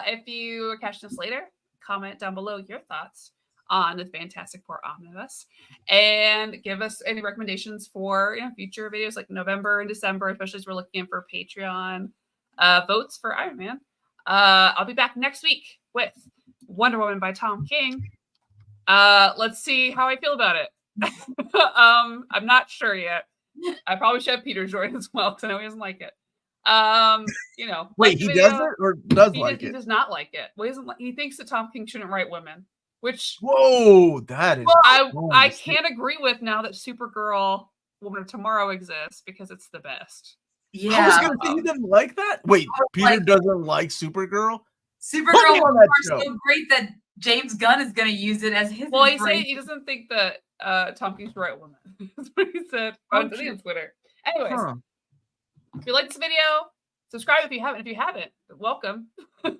A: If you are catching us later, comment down below your thoughts on the Fantastic Four Omnibus and give us any recommendations for future videos like November and December, especially as we're looking for Patreon votes for Iron Man. I'll be back next week with Wonder Woman by Tom King. Let's see how I feel about it. I'm not sure yet. I probably should have Peter join as well because I know he doesn't like it.
B: Wait, he does it or does
A: he
B: like
A: he
B: it?
A: does not like it. Well, he thinks that Tom King shouldn't write women, which
B: Whoa, that is.
A: I can't agree with now that Supergirl Woman of Tomorrow exists because it's the best.
C: Yeah.
B: I was gonna say you didn't like that. Wait, Peter
C: like-
B: doesn't like Supergirl. Put me
C: Supergirl
B: on
C: was
B: that show.
C: so great that James Gunn is going to use it as his.
A: Well, he
C: inspiration.
A: said he doesn't think that Tom King's the right woman. That's what he said on Twitter. Anyways,
B: Huh.
A: if you like this video, subscribe if you haven't. If you haven't, welcome.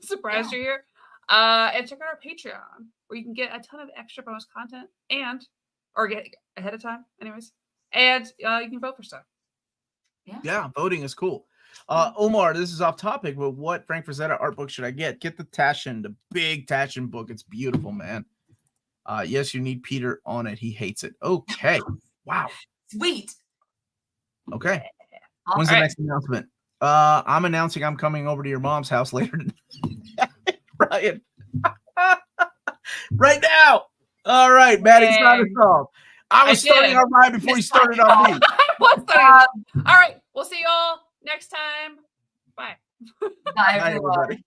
A: Surprised you're here. And check out our Patreon where you can get a ton of extra bonus content or get ahead of time. Anyways, and you can vote for stuff.
B: Yeah, voting is cool. Omar, this is off topic, but what Frank Frazetta art book should I get? Get the Taschen, the big Taschen book. It's beautiful, man. Yes, you need Peter on it. He hates it. Okay. Wow.
C: Sweet.
B: Okay. When's the next announcement? I'm announcing I'm coming over to your mom's house later today. Ryan. Right now. All right, Maddie, start us off. I was starting on Ryan before he started on me.
A: All right. We'll see y'all next time. Bye.
C: Bye,
B: Bye,
C: everyone.
B: everybody.